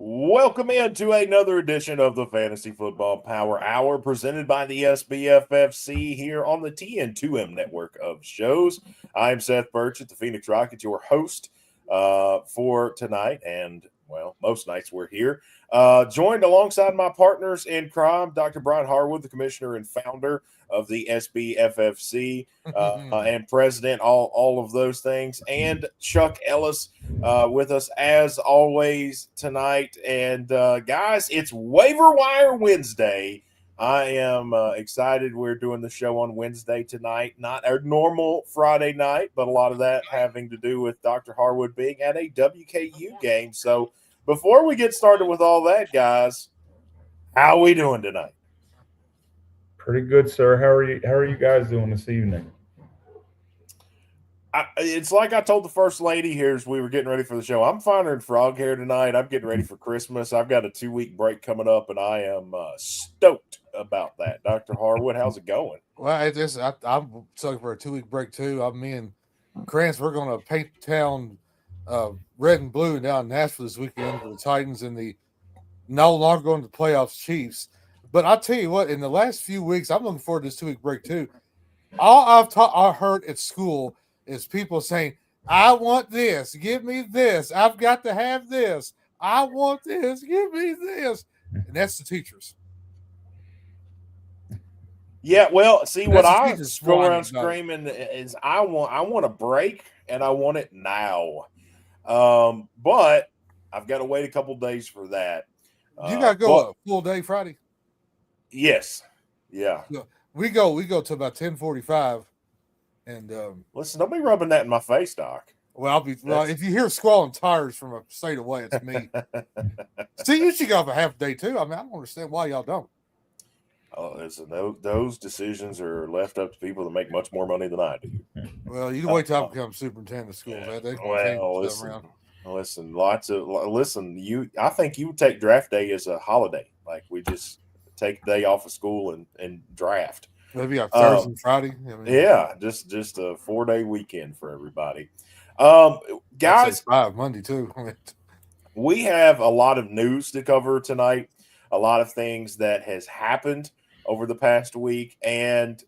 Welcome into another edition of the Fantasy Football Power Hour presented by the SBFFC here on the TN2M network of shows. I'm Seth Burchett, the Phoenix Rockets, your host for tonight. And, well, most nights we're here. Joined alongside my partners in crime, Dr. Brian Harwood, the commissioner and founder of the SBFFC and president, all of those things, and Chuck Ellis with us as always tonight. And guys, it's Waiver Wire Wednesday. I am excited. We're doing the show on Wednesday tonight, not our normal Friday night, but a lot of that having to do with Dr. Harwood being at a WKU game. So before we get started with all that, guys, how are we doing tonight? Pretty good, sir. How are you guys doing this evening? It's like I told the first lady here as we were getting ready for the show. I'm finer than frog hair tonight. I'm getting ready for Christmas. I've got a 2-week break coming up, and I am stoked about that. Dr. Harwood, how's it going? Well, I'm looking for a 2-week break too. Me and Krantz, we're going to paint the town red and blue down in Nashville this weekend for the Titans and the no longer going to the playoffs Chiefs. But I'll tell you what, in the last few weeks, I'm looking forward to this 2-week break too. All I heard at school is people saying, I want this, give me this, I've got to have this, I want this, give me this. And that's the teachers. Yeah, well, see, what I go around screaming is I want a break, and I want it now. But I've got to wait a couple days for that. You got to go a full day Friday? Yes. Yeah. We go to about 10:45. And listen, don't be rubbing that in my face, Doc. Well, if you hear squalling tires from a state away, it's me. See, you should go have a half day too. I don't understand why y'all don't. Oh, listen, those decisions are left up to people that make much more money than I do. Well, you wait till I become superintendent of schools. I think you would take draft day as a holiday. Like we just take a day off of school and draft. Maybe on Thursday and Friday. Yeah, just a 4-day weekend for everybody. Guys, 5 Monday too. We have a lot of news to cover tonight. A lot of things that has happened over the past week, and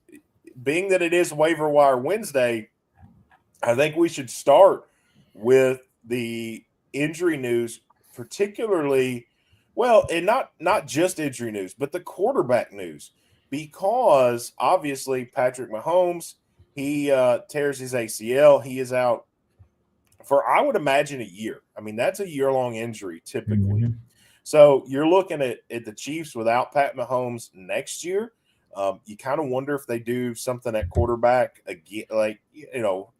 being that it is Waiver Wire Wednesday, I think we should start with the injury news, particularly, well, and not just injury news, but the quarterback news. Because obviously Patrick Mahomes, he tears his ACL. He is out for, I would imagine, a year. I mean, that's a year-long injury typically. Mm-hmm. So you're looking at the Chiefs without Pat Mahomes next year. You kind of wonder if they do something at quarterback again, like,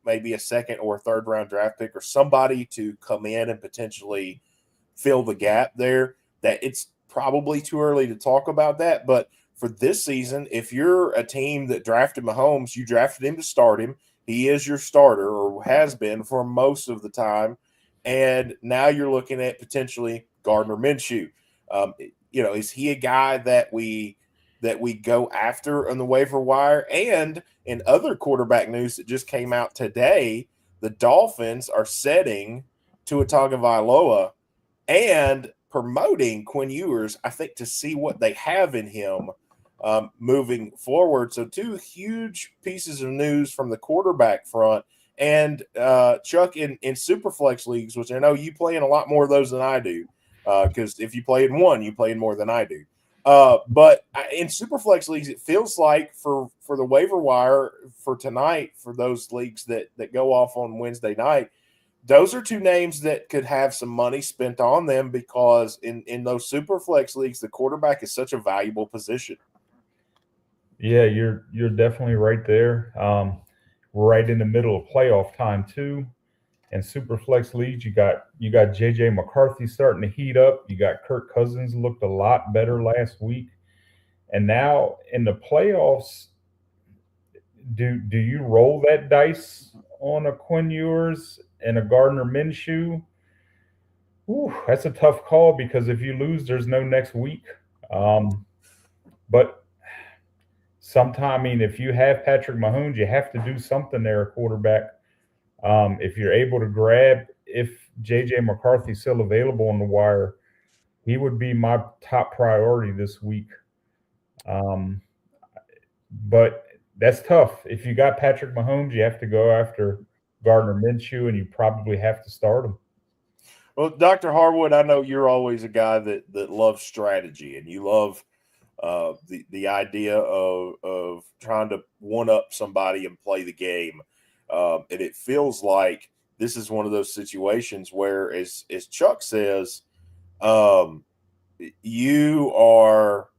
maybe a second or third-round draft pick or somebody to come in and potentially fill the gap there. That it's probably too early to talk about that, but for this season, if you're a team that drafted Mahomes, you drafted him to start him. He is your starter or has been for most of the time. And now you're looking at potentially Gardner Minshew. Is he a guy that we go after on the waiver wire? And in other quarterback news that just came out today, the Dolphins are setting Tua Tagovailoa and promoting Quinn Ewers, I think, to see what they have in him moving forward. So 2 huge pieces of news from the quarterback front. And Chuck, in Superflex leagues, which I know you play in a lot more of those than I do, because if you play in one, you play in more than I do. But in Superflex leagues, it feels like for the waiver wire for tonight, for those leagues that go off on Wednesday night, those are 2 names that could have some money spent on them because in those Superflex leagues, the quarterback is such a valuable position. Yeah, you're definitely right there. We're right in the middle of playoff time too. In Superflex leagues, you got JJ McCarthy starting to heat up. You got Kirk Cousins looked a lot better last week, and now in the playoffs, do you roll that dice on a Quinn Ewers and a Gardner Minshew? Ooh, that's a tough call because if you lose, there's no next week. But if you have Patrick Mahomes, you have to do something there at quarterback. If you're able to grab, if J.J. McCarthy's still available on the wire, He would be my top priority this week. But that's tough. If you got Patrick Mahomes, you have to go after Gardner Minshew, and you probably have to start him. Well, Dr. Harwood, I know you're always a guy that loves strategy, and you love the idea of trying to one up somebody and play the game. And it feels like this is one of those situations where, as Chuck says, you are,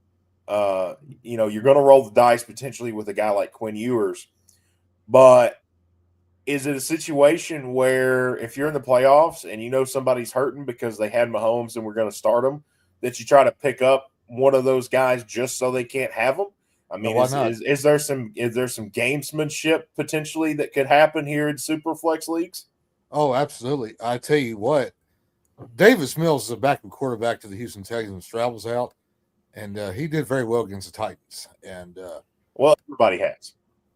you're going to roll the dice potentially with a guy like Quinn Ewers, but is it a situation where if you're in the playoffs and you know somebody's hurting because they had Mahomes and we're going to start them, that you try to pick up one of those guys just so they can't have them? I mean, is there some gamesmanship potentially that could happen here in Superflex leagues? Oh, absolutely. I tell you what, Davis Mills is a backup quarterback to the Houston Texans, travels out, and he did very well against the Titans. And well, everybody has.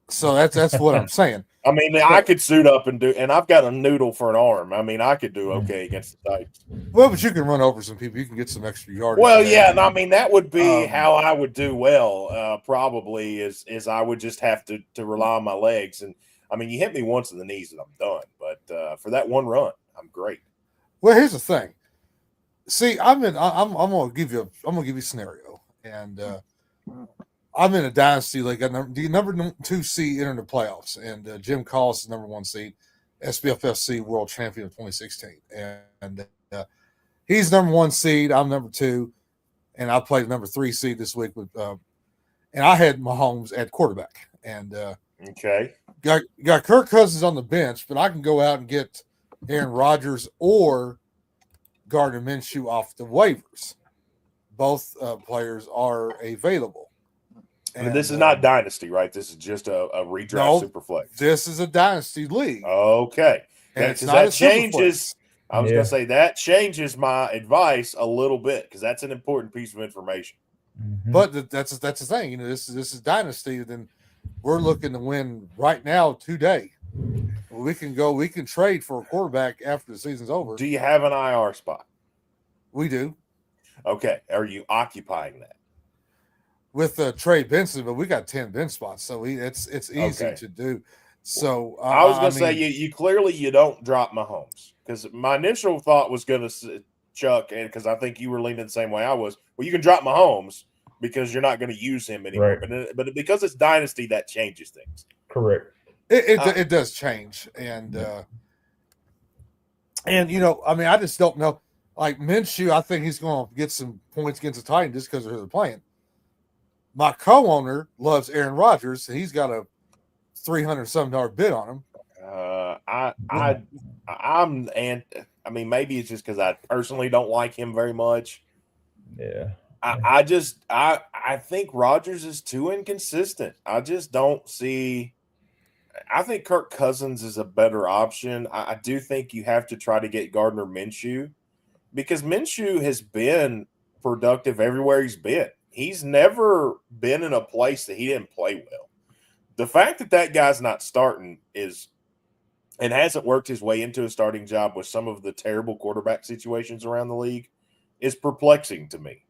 So that's what I'm saying. I mean, I could suit up and I've got a noodle for an arm. I mean, I could do okay against the Titans. Well, but you can run over some people. You can get some extra yardage. Well, yeah, and I mean that would be how I would do well. Probably is I would just have to rely on my legs. And I mean, you hit me once in the knees and I'm done. But for that one run, I'm great. Well, here's the thing. See, I'm gonna give you a scenario, and I'm in a dynasty league. The number 2 seed entered the playoffs, and Jim Collis is number 1 seed, SBFFC world champion of 2016, and he's number 1 seed. I'm number 2, and I played number 3 seed this week with, and I had Mahomes at quarterback, and okay, got Kirk Cousins on the bench, but I can go out and get Aaron Rodgers or Gardner Minshew off the waivers. Both players are available. And I mean, this is not dynasty, right? This is just a redraft superflex. This is a dynasty league. Okay, and that changes. I was going to say that changes my advice a little bit because that's an important piece of information. Mm-hmm. But that's the thing. This is dynasty. Then we're looking to win right now today. We can trade for a quarterback after the season's over. Do you have an IR spot? We do. Okay. Are you occupying that? With Trey Benson, but we got 10 bench spots, so it's easy to do. So I was going to say you clearly you don't drop Mahomes because my initial thought was going to Chuck, and because I think you were leaning the same way I was. Well, you can drop Mahomes because you're not going to use him anymore, right. But because it's dynasty, that changes things. Correct. It does change, and I just don't know. Like Minshew, I think he's going to get some points against the Titans just because they're playing. My co-owner loves Aaron Rodgers, and he's got a $300-something bid on him. Maybe it's just because I personally don't like him very much. Yeah. I think Rodgers is too inconsistent. I just don't see. I think Kirk Cousins is a better option. I do think you have to try to get Gardner Minshew because Minshew has been productive everywhere he's been. He's never been in a place that he didn't play well. The fact that guy's not starting and hasn't worked his way into a starting job with some of the terrible quarterback situations around the league is perplexing to me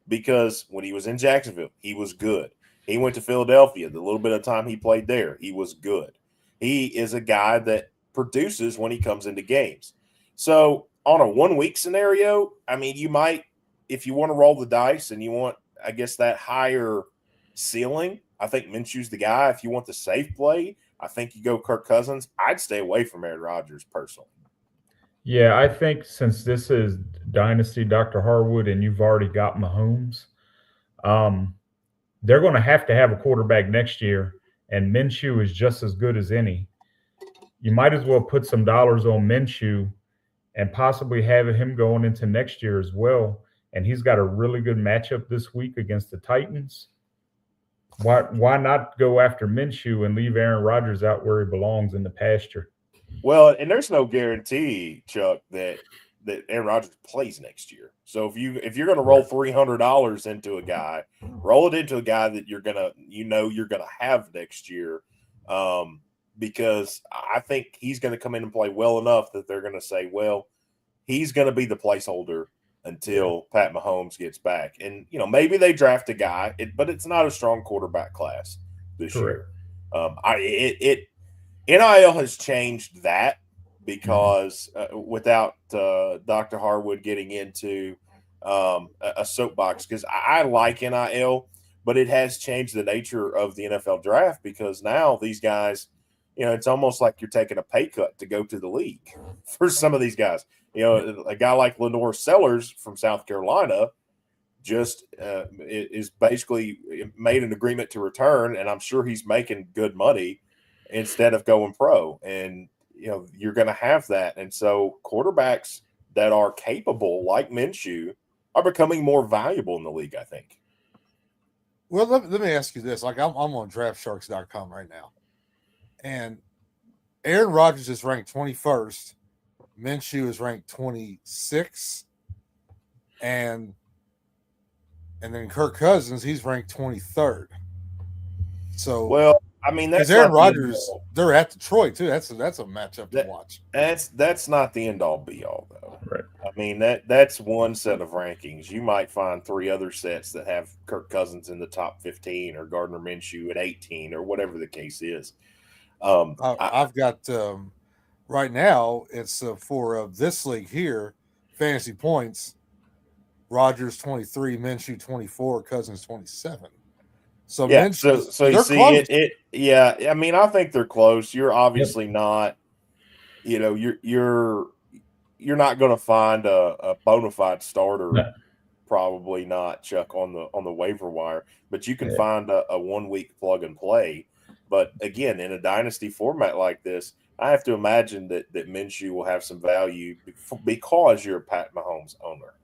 because when he was in Jacksonville, he was good. He went to Philadelphia. The little bit of time he played there, he was good. He is a guy that produces when he comes into games. So on a 1-week scenario, I mean, you might, if you want to roll the dice and you want, I guess, that higher ceiling, I think Minshew's the guy. If you want the safe play, I think you go Kirk Cousins. I'd stay away from Aaron Rodgers personally. Yeah, I think since this is Dynasty, Dr. Harwood, and you've already got Mahomes, they're going to have a quarterback next year, and Minshew is just as good as any. You might as well put some dollars on Minshew and possibly have him going into next year as well. And he's got a really good matchup this week against the Titans. Why not go after Minshew and leave Aaron Rodgers out where he belongs in the pasture? Well, and there's no guarantee, Chuck, that Aaron Rodgers plays next year. So if you're going to roll $300 into a guy, roll it into a guy that you're gonna have next year, because I think he's going to come in and play well enough that they're going to say, well, he's going to be the placeholder until Pat Mahomes gets back. And, maybe they draft a guy, but it's not a strong quarterback class this year. NIL has changed that because without Dr. Harwood getting into a soapbox, because I like NIL, but it has changed the nature of the NFL draft because now these guys, it's almost like you're taking a pay cut to go to the league for some of these guys. A guy like Lenore Sellers from South Carolina just is basically made an agreement to return, and I'm sure he's making good money instead of going pro. And, you're going to have that. And so quarterbacks that are capable, like Minshew, are becoming more valuable in the league, I think. Well, let me ask you this. Like, I'm on draftsharks.com right now. And Aaron Rodgers is ranked 21st. Minshew is ranked 26. And then Kirk Cousins, he's ranked 23rd. So, well, I mean, that's Aaron Rodgers. They're at Detroit too. That's a matchup to watch. That's not the end all be all though. Right. I mean, that's one set of rankings. You might find 3 other sets that have Kirk Cousins in the top 15 or Gardner Minshew at 18 or whatever the case is. I've got right now. It's for this league here, fantasy points. Rodgers 23, Minshew 24, Cousins 27. So yeah, Minshew, so you see close. Yeah. I mean, I think they're close. You're obviously not. You're not going to find a bona fide starter. No. Probably not, Chuck, on the waiver wire. But you can find a 1 week plug and play. But again, in a dynasty format like this, I have to imagine that Minshew will have some value because you're a Pat Mahomes owner.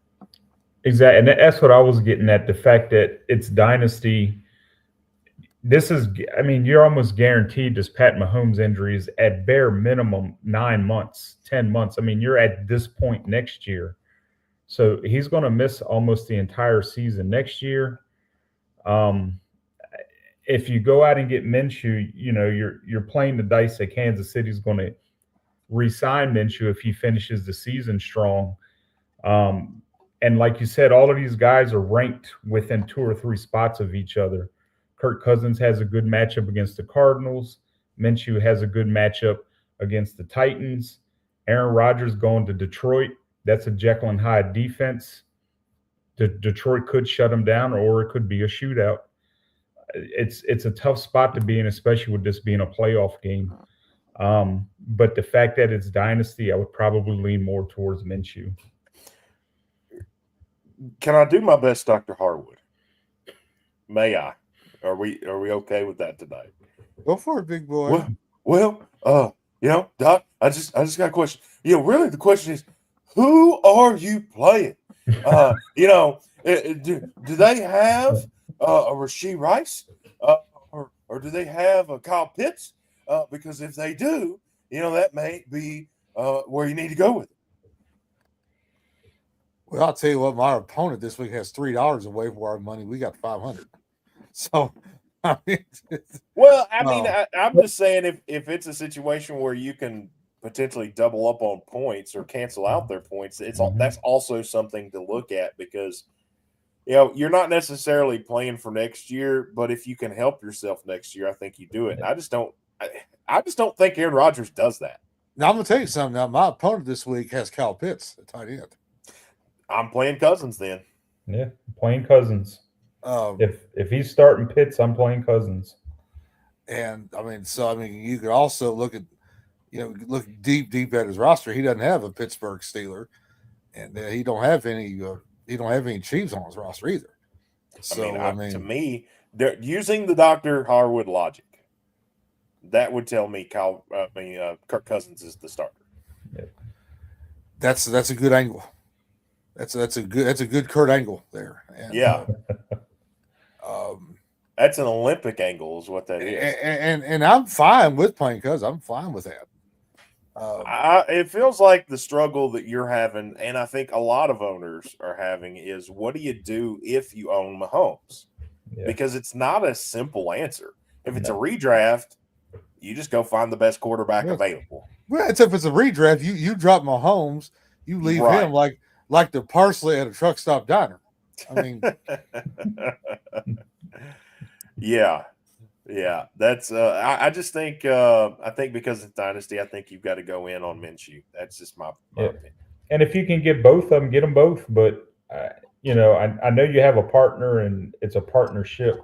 Exactly. And that's what I was getting at, the fact that it's dynasty. You're almost guaranteed this Pat Mahomes injury is at bare minimum 9 months, 10 months. I mean, you're at this point next year. So he's going to miss almost the entire season next year. If you go out and get Minshew, you're playing the dice that Kansas City's going to re-sign Minshew if he finishes the season strong. And like you said, all of these guys are ranked within 2 or 3 spots of each other. Kirk Cousins has a good matchup against the Cardinals. Minshew has a good matchup against the Titans. Aaron Rodgers going to Detroit. That's a Jekyll and Hyde defense. Detroit could shut him down, or it could be a shootout. It's a tough spot to be in, especially with this being a playoff game. But the fact that it's dynasty, I would probably lean more towards Minshew. Can I do my best, Dr. Harwood? May I? Are we okay with that tonight? Go for it, big boy. Well, Doc, I just got a question. Really, the question is, who are you playing? Do they have a Rashee Rice, or do they have a Kyle Pitts? Because if they do, that may be where you need to go with it. Well, I'll tell you what, my opponent this week has $3 of waiver wire money. We got $500. So, I'm just saying if it's a situation where you can potentially double up on points or cancel out their points, that's also something to look at because you're not necessarily playing for next year, but if you can help yourself next year, I think you do it. And I just don't think Aaron Rodgers does that. Now I'm gonna tell you something. Now my opponent this week has Kyle Pitts at tight end. I'm playing Cousins then. Yeah, playing Cousins. If he's starting Pitts, I'm playing Cousins. And you could also look at, look deep at his roster. He doesn't have a Pittsburgh Steeler, and he don't have any Chiefs on his roster either. So to me, they're using the Dr. Harwood logic. That would tell me Kirk Cousins is the starter. Yeah. That's a good angle. That's a good Kurt angle there. And, yeah. That's an Olympic angle is what that is. And I'm fine with playing Cousins. I'm fine with that. It feels like the struggle that you're having, and I think a lot of owners are having, is what do you do if you own Mahomes? Yeah. Because it's not a simple answer. If it's a redraft, you just go find the best quarterback available. Well, if it's a redraft, you drop Mahomes, you leave him like like the parsley at a truck stop diner. I mean, yeah. That's I just think I think because it's dynasty, I think you've got to go in on Minshew. That's just my opinion. And if you can get both of them, get them both. But I know you have a partner and it's a partnership.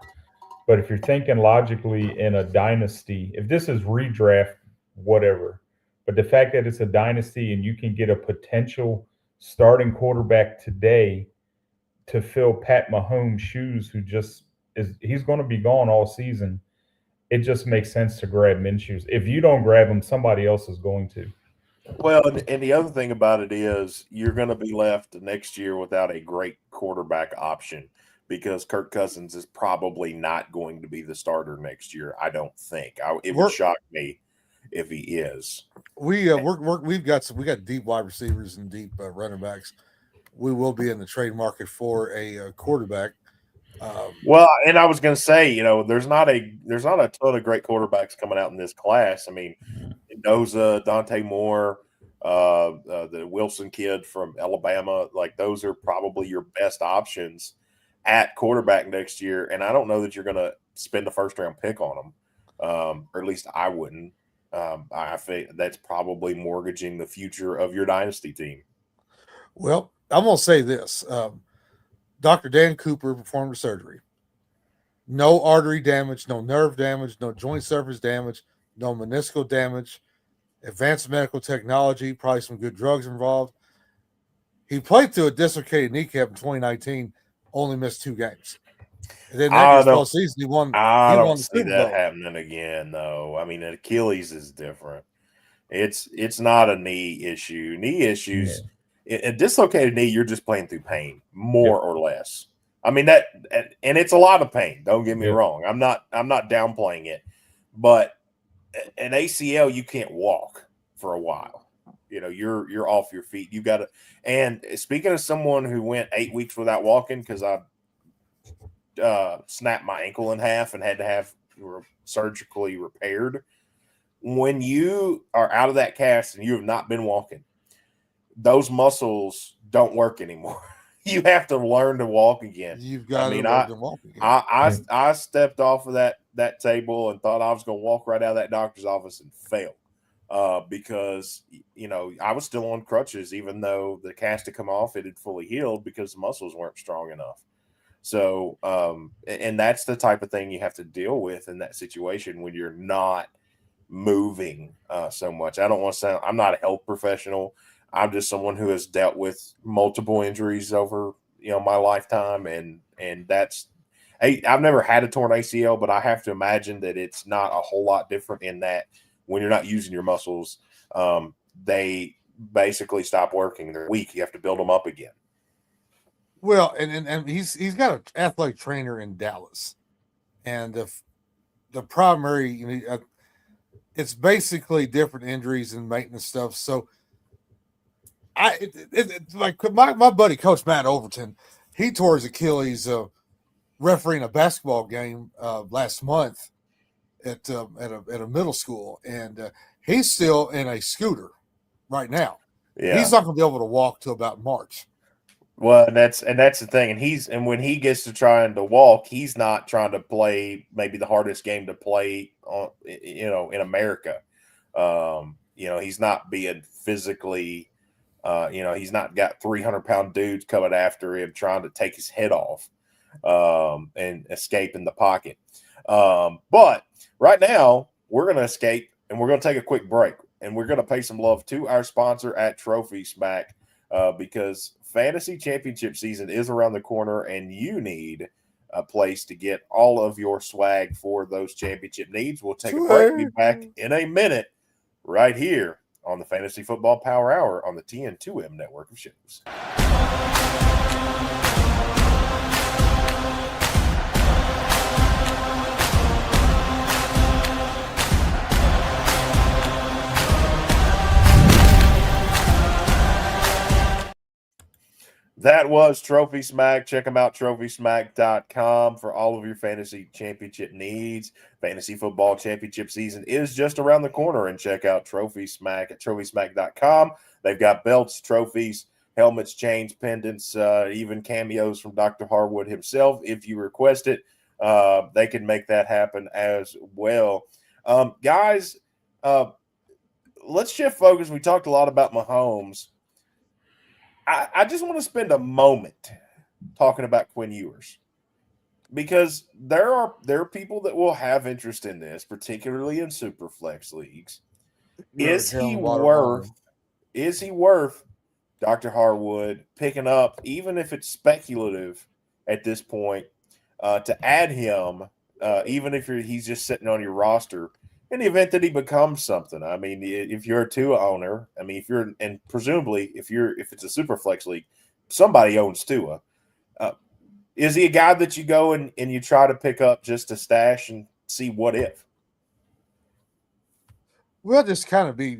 But if you're thinking logically in a dynasty, if this is redraft, whatever, but the fact that it's a dynasty and you can get a potential starting quarterback today to fill Pat Mahomes' shoes, he's going to be gone all season. It just makes sense to grab Minshew. If you don't grab him, somebody else is going to. Well, and the other thing about it is you're going to be left next year without a great quarterback option because Kirk Cousins is probably not going to be the starter next year. I don't think. It would shock me if he is. We've got deep wide receivers and deep running backs. We will be in the trade market for a quarterback. Well, and I was going to say, there's not a ton of great quarterbacks coming out in this class. I mean, Mendoza, Dante Moore, the Wilson kid from Alabama, like those are probably your best options at quarterback next year. And I don't know that you're going to spend a first-round pick on them, or at least I wouldn't. I think that's probably mortgaging the future of your dynasty team. Well, I'm going to say this. Dr. Dan Cooper performed the surgery. No artery damage, no nerve damage, no joint surface damage, no meniscal damage, advanced medical technology, probably some good drugs involved. He played through a dislocated kneecap in 2019, only missed 2 games. And then that postseason, he won. I don't see that happening again, though. I mean, Achilles is different. It's not a knee issue. Knee issues, a dislocated knee, you're just playing through pain, more or less. I mean and it's a lot of pain. Don't get me wrong. I'm not downplaying it, but an ACL, you can't walk for a while. You're off your feet. You got to. And speaking of someone who went 8 weeks without walking because I snapped my ankle in half and had to have surgically repaired. When you are out of that cast and you have not been walking, those muscles don't work anymore. You have to learn to walk again. You've got to learn to walk again. I stepped off of that table and thought I was going to walk right out of that doctor's office and failed because, I was still on crutches, even though the cast had come off, it had fully healed because the muscles weren't strong enough. So, and that's the type of thing you have to deal with in that situation when you're not moving so much. I don't want to sound, I'm not a health professional. I'm just someone who has dealt with multiple injuries over, my lifetime. And that's, I've never had a torn ACL, but I have to imagine that it's not a whole lot different in that when you're not using your muscles, they basically stop working. They're weak. You have to build them up again. Well, and he's got an athletic trainer in Dallas, and the primary, it's basically different injuries and maintenance stuff. So, like my buddy Coach Matt Overton, he tore his Achilles refereeing a basketball game last month at a middle school, and he's still in a scooter right now. Yeah. He's not going to be able to walk till about March. Well, and that's the thing. And when he gets to trying to walk, he's not trying to play maybe the hardest game to play on, in America. He's not being physically, he's not got 300-pound dudes coming after him trying to take his head off and escape in the pocket. But right now we're going to escape and we're going to take a quick break and we're going to pay some love to our sponsor at Trophy Smack because fantasy championship season is around the corner and you need a place to get all of your swag for those championship needs. We'll take a break. Be back in a minute right here on the Fantasy Football Power Hour on the TN2M network of shows. That was Trophy Smack. Check them out, trophysmack.com for all of your fantasy championship needs. Fantasy football championship season is just around the corner, and check out Trophy Smack at trophysmack.com. They've got belts, trophies, helmets, chains, pendants, even cameos from Dr. Harwood himself. If you request it, they can make that happen as well. Guys, let's shift focus. We talked a lot about Mahomes. I just want to spend a moment talking about Quinn Ewers, because there are people that will have interest in this, particularly in super flex leagues. Is he worth Dr. Harwood picking up, even if it's speculative at this point, to add him, even if he's just sitting on your roster in the event that he becomes something? I mean, if you're a Tua owner, I mean, and presumably if it's a super flex league, somebody owns Tua. Is he a guy that you go and you try to pick up just to stash and see what if? We'll just kind of be,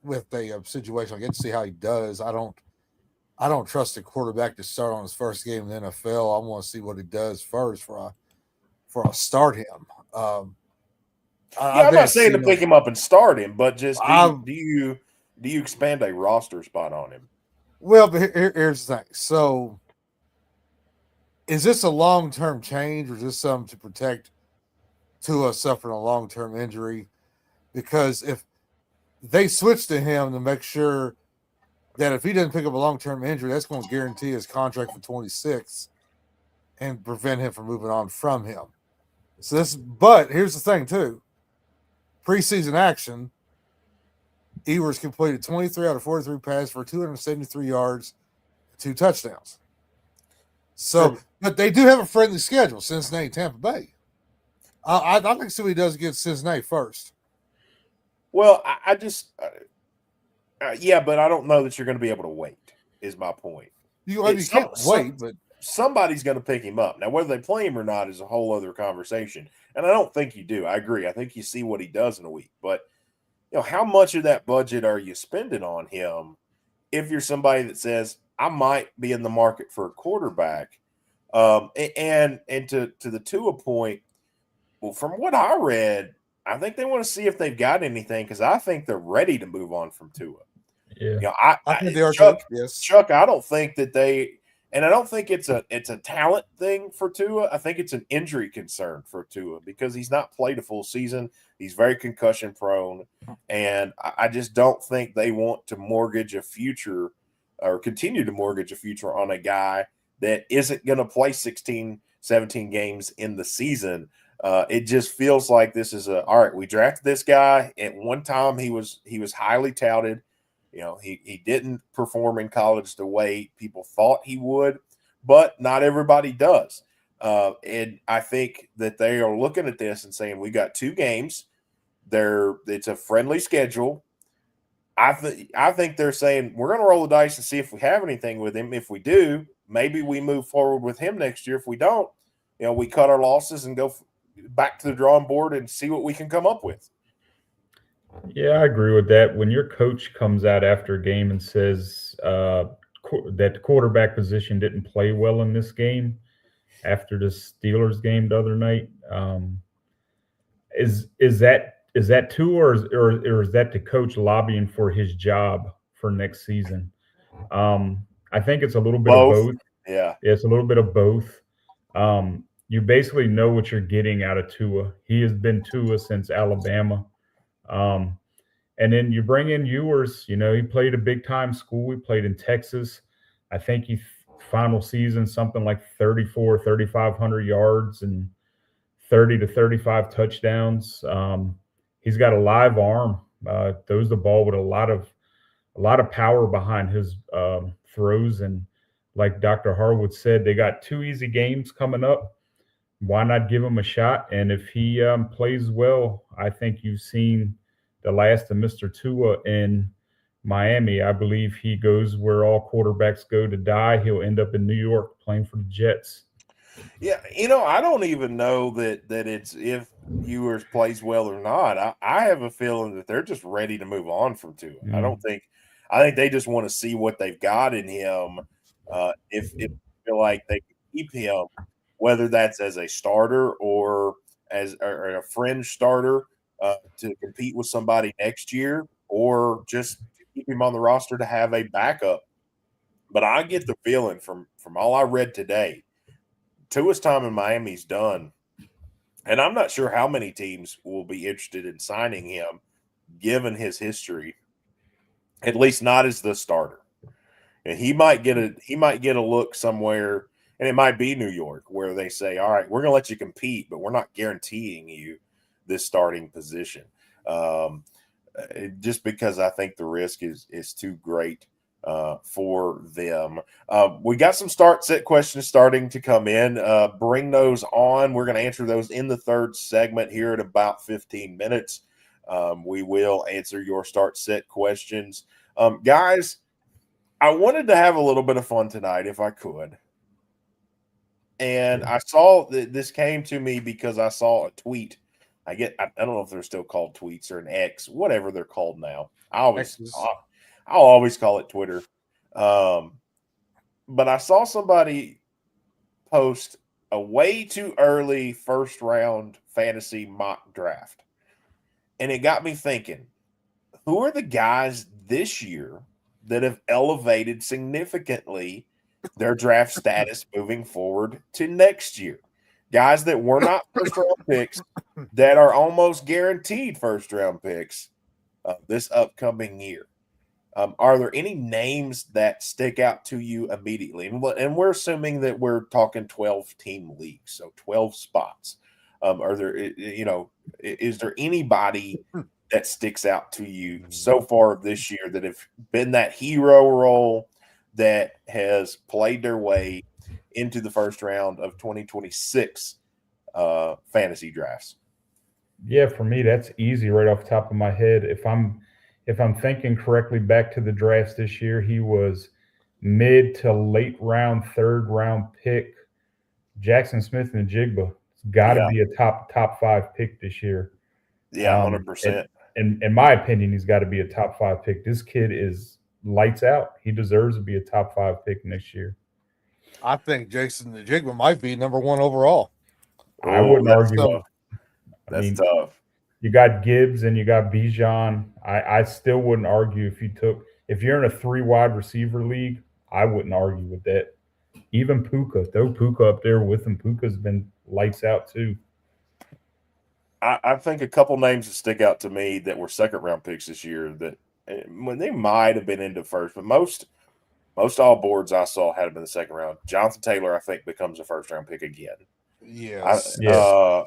with a situation, I get to see how he does. I don't trust a quarterback to start on his first game in the NFL. I want to see what he does first before I start him. I'm not saying to pick him up and start him, but just do you expand a roster spot on him? Well, but here's the thing. So, is this a long-term change, or is this something to protect Tua suffering a long-term injury? Because if they switch to him to make sure that if he doesn't pick up a long-term injury, that's going to guarantee his contract for 26 and prevent him from moving on from him. But here's the thing too. Preseason action, Ewers completed 23 out of 43 passes for 273 yards, 2 touchdowns. So, but they do have a friendly schedule, Cincinnati, Tampa Bay. I'd like to see what he does against Cincinnati first. Well, I just but I don't know that you're going to be able to wait, is my point. You can't wait, but somebody's going to pick him up. Now, whether they play him or not is a whole other conversation. And I don't think you do. I agree. I think you see what he does in a week. But, how much of that budget are you spending on him if you're somebody that says, I might be in the market for a quarterback? And to the Tua point, well, from what I read, I think they want to see if they've got anything, because I think they're ready to move on from Tua. Yeah, I think they are. Chuck, I don't think that and I don't think it's a talent thing for Tua. I think it's an injury concern for Tua, because he's not played a full season. He's very concussion prone, and I just don't think they want to mortgage a future or continue to mortgage a future on a guy that isn't going to play 16, 17 games in the season. It just feels like this is all right, we drafted this guy. At one time, he was highly touted. He didn't perform in college the way people thought he would, but not everybody does. And I think that they are looking at this and saying, we got 2 games. It's a friendly schedule. I think they're saying, we're going to roll the dice and see if we have anything with him. If we do, maybe we move forward with him next year. If we don't, we cut our losses and go back to the drawing board and see what we can come up with. Yeah, I agree with that. When your coach comes out after a game and says that the quarterback position didn't play well in this game after the Steelers game the other night, is that Tua, or is that the coach lobbying for his job for next season? I think it's a little bit of both. Yeah, it's a little bit of both. You basically know what you're getting out of Tua. He has been Tua since Alabama. And then you bring in Ewers. He played a big-time school. He played in Texas. I think he final season something like 3,500 yards and 30 to 35 touchdowns. He's got a live arm. Throws the ball with a lot of power behind his throws. And like Dr. Harwood said, they got 2 easy games coming up. Why not give him a shot? And if he plays well, I think you've seen the last of Mr. Tua in Miami. I believe he goes where all quarterbacks go to die. He'll end up in New York playing for the Jets. Yeah, I don't even know that it's if Ewers plays well or not. I have a feeling that they're just ready to move on from Tua. I think they just want to see what they've got in him. If they feel like they can keep him, whether that's as a starter or as a fringe starter to compete with somebody next year, or just to keep him on the roster to have a backup But I get the feeling from all I read today, Tua's time in Miami's done. And I'm not sure how many teams will be interested in signing him, given his history. At least not as the starter. And he might get a look somewhere, and it might be New York, where they say, "All right, we're going to let you compete, but we're not guaranteeing you this starting position." Just because I think the risk is too great for them. We got some start set questions starting to come in. Bring those on. We're going to answer those in the third segment here in about 15 minutes. We will answer your start set questions. Guys, I wanted to have a little bit of fun tonight if I could. And I saw that this came to me because I saw a tweet. I don't know if they're still called tweets or an X, whatever they're called now. I'll always call it Twitter. But I saw somebody post a way too early first round fantasy mock draft. And it got me thinking, who are the guys this year that have elevated significantly their draft status moving forward to next year? Guys that were not first round picks that are almost guaranteed first round picks this upcoming year. Are there any names that stick out to you immediately? And we're assuming that we're talking 12-team leagues, so 12 spots. Are there, is there anybody that sticks out to you so far this year that have been that hero role that has played their way into the first round of 2026 fantasy drafts? Yeah, for me, that's easy right off the top of my head. If I'm thinking correctly back to the drafts this year, he was mid to late round, third round pick. Jackson Smith and Jigba. It's got to be a top 5 pick this year. Yeah, 100%. And in my opinion, he's got to be a top 5 pick. This kid is lights out. He deserves to be a top 5 pick next year. I think Jason Jigba might be number 1 overall. I wouldn't argue. That's tough. You got Gibbs and you got Bijan. I still wouldn't argue if you're in a 3 wide receiver league, I wouldn't argue with that. Even Puka, throw Puka up there with him. Puka's been lights out too. I think a couple names that stick out to me that were second round picks this year that when they might have been into first, but most all boards I saw had been the second round. Jonathan Taylor, I think, becomes a first round pick again. Yes. Because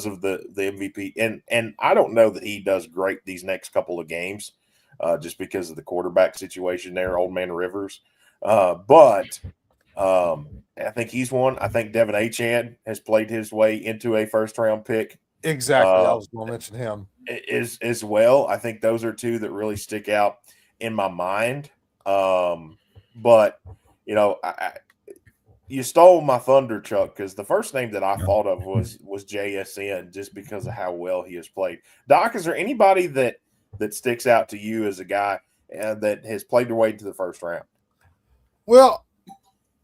of the MVP, and I don't know that he does great these next couple of games, just because of the quarterback situation there, Old Man Rivers. But I think he's one. I think Devin Achane has played his way into a first round pick. Exactly. I was going to mention him as well. I think those are two that really stick out in my mind. But you stole my thunder, Chuck, because the first name that I thought of was JSN, just because of how well he has played. Doc, is there anybody that sticks out to you as a guy that has played their way into the first round? Well,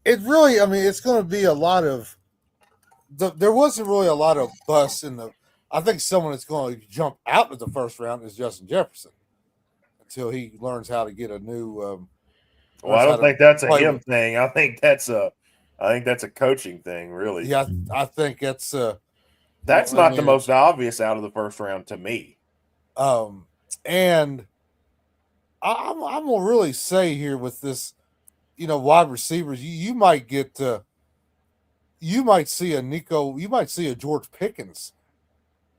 it's going to be a lot of there wasn't really a lot of buzz in the. I think someone that's going to jump out of the first round is Justin Jefferson until he learns how to get a new. I don't think that's a him thing. I think that's a coaching thing, really. Yeah, I think that's not the most obvious out of the first round to me. And I'm gonna really say here with this, wide receivers, you might get you might see a George Pickens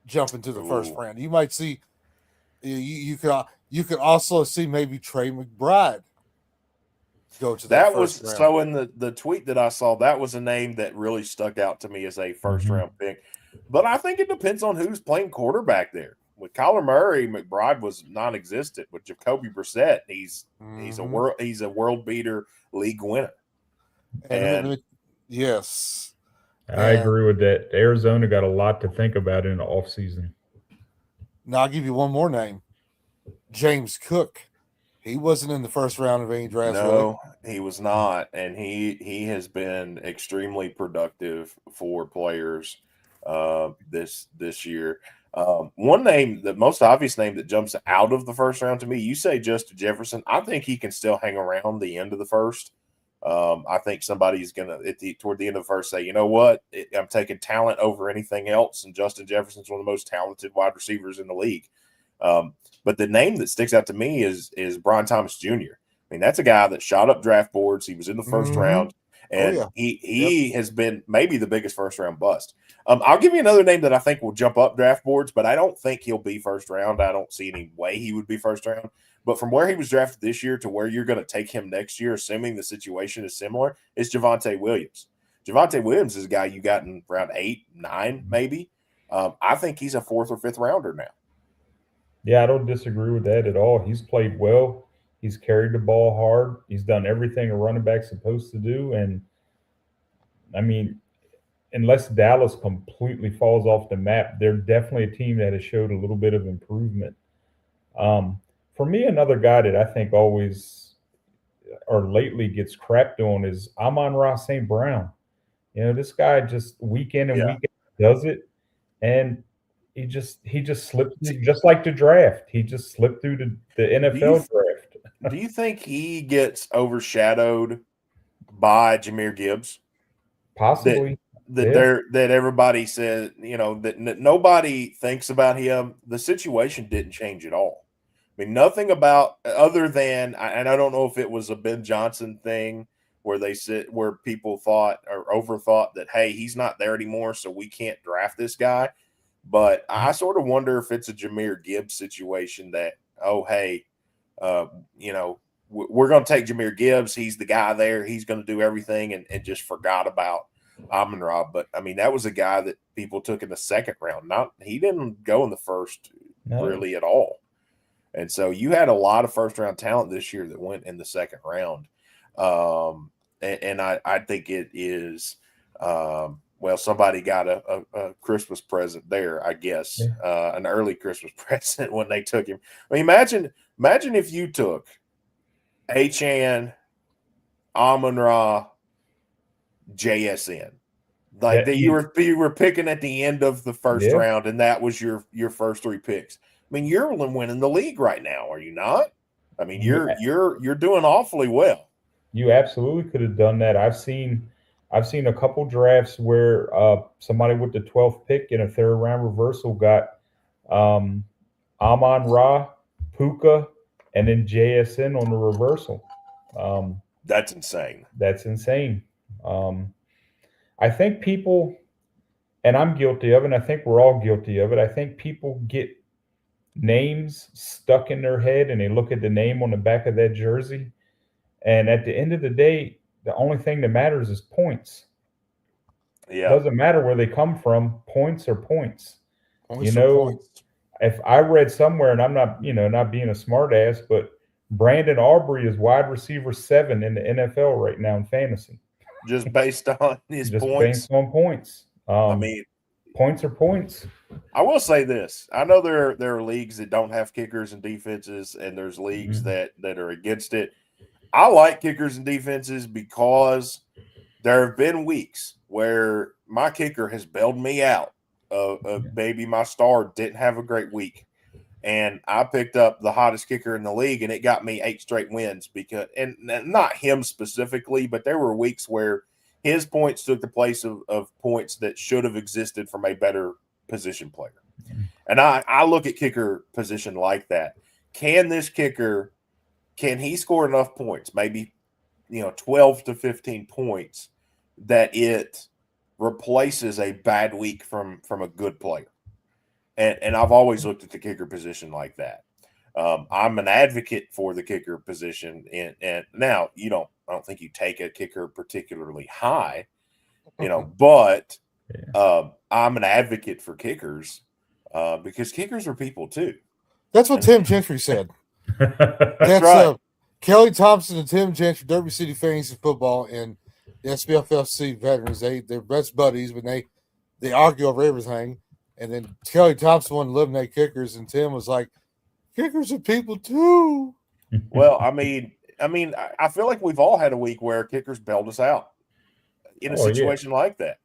jump into the first round. You might see you could also see maybe Trey McBride go to that first round. So in the tweet that I saw, that was a name that really stuck out to me as a first round pick. But I think it depends on who's playing quarterback there. With Kyler Murray, McBride was non-existent. With Jacoby Brissett, he's a world beater, league winner. And yes, I agree with that. Arizona got a lot to think about in the offseason. Now I'll give you one more name, James Cook. He wasn't in the first round of any draft. No, he was not, and he has been extremely productive for players this year. One name, the most obvious name that jumps out of the first round to me, you say Justin Jefferson. I think he can still hang around the end of the first. I think somebody's going to, toward the end of the first, say, you know what, I'm taking talent over anything else, and Justin Jefferson's one of the most talented wide receivers in the league. But the name that sticks out to me is Brian Thomas Jr. I mean, that's a guy that shot up draft boards. He was in the first round, and he has been maybe the biggest first-round bust. I'll give you another name that I think will jump up draft boards, but I don't think he'll be first round. I don't see any way he would be first round. But from where he was drafted this year to where you're going to take him next year, assuming the situation is similar, is Javonte Williams. Javonte Williams is a guy you got in round 8, 9, maybe. I think he's a 4th or 5th rounder now. Yeah, I don't disagree with that at all. He's played well. He's carried the ball hard. He's done everything a running back's supposed to do. And, I mean, unless Dallas completely falls off the map, they're definitely a team that has showed a little bit of improvement. For me, another guy that I think always or lately gets crapped on is Amon-Ra St. Brown. You know, this guy just week in and week out does it, and he just slipped just like the draft. He just slipped through the NFL draft. Do you think he gets overshadowed by Jahmyr Gibbs? Possibly. That everybody said, you know, that nobody thinks about him. The situation didn't change at all. I mean, nothing about other than, and I don't know if it was a Ben Johnson thing where people thought or overthought that, hey, he's not there anymore, so we can't draft this guy. But I sort of wonder if it's a Jahmyr Gibbs situation that, oh, hey, you know, we're going to take Jahmyr Gibbs. He's the guy there. He's going to do everything, and just forgot about Amon-Ra. But I mean, that was a guy that people took in the 2nd round. He didn't go in the first really at all. And so you had a lot of first round talent this year that went in the 2nd round. And I think it is, well, somebody got a Christmas present there, I guess, an early Christmas present when they took him. I mean, imagine if you took Achane, Amon-Ra, JSN. Like that you were picking at the end of the first round, and that was your first 3 picks. I mean, you're winning the league right now, are you not? I mean, you're doing awfully well. You absolutely could have done that. I've seen a couple drafts where somebody with the 12th pick in a 3rd round reversal got Amon-Ra, Puka, and then JSN on the reversal. That's insane. That's insane. I think people, and I'm guilty of it, and I think we're all guilty of it, I think people get names stuck in their head and they look at the name on the back of that jersey. And at the end of the day, the only thing that matters is points. Yeah. It doesn't matter where they come from. Points are points. If I read somewhere, and I'm not, not being a smart ass, but Brandon Aubrey is wide receiver 7 in the NFL right now in fantasy. Just based on his just points. Based on points. I mean, points are points. I will say this. I know there are leagues that don't have kickers and defenses, and there's leagues that are against it. I like kickers and defenses because there have been weeks where my kicker has bailed me out. Maybe my star didn't have a great week, and I picked up the hottest kicker in the league, and it got me 8 straight wins and not him specifically, but there were weeks where his points took the place of points that should have existed from a better position player. And I look at kicker position like that. Can he score enough points, maybe 12 to 15 points, that it replaces a bad week from a good player? And I've always looked at the kicker position like that. I'm an advocate for the kicker position, and now I don't think you take a kicker particularly high, but I'm an advocate for kickers because kickers are people too. That's what Tim Gentry said. That's right. Kelly Thompson and Tim Gentry, Derby City Fantasy Football, and the SBFFC veterans. They're best buddies, but they argue over everything. And then Kelly Thompson wanted to eliminate kickers, and Tim was like, "Kickers are people too." Well, I mean, I feel like we've all had a week where kickers bailed us out in a situation like that.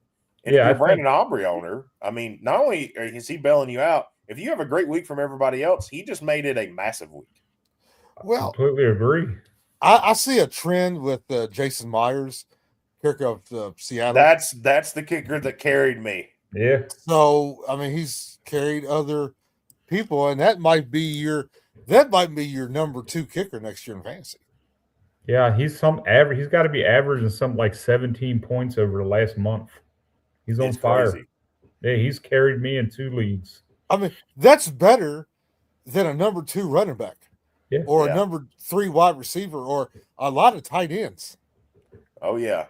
And if you're Brandon Aubrey owner, I mean, not only is he bailing you out, If you have a great week from everybody else, he just made it a massive week. Well, Completely agree. I see a trend with Jason Myers, kicker of Seattle. That's the kicker that carried me. Yeah. So I mean, he's carried other people, and that might be your number 2 kicker next year in fantasy. Yeah, he's some average. He's got to be averaging something like 17 points over the last month. He's on It's fire. crazy. Yeah, he's carried me in 2 leagues. I mean, that's better than a number 2 running back, or a number 3 wide receiver, or a lot of tight ends. Oh yeah,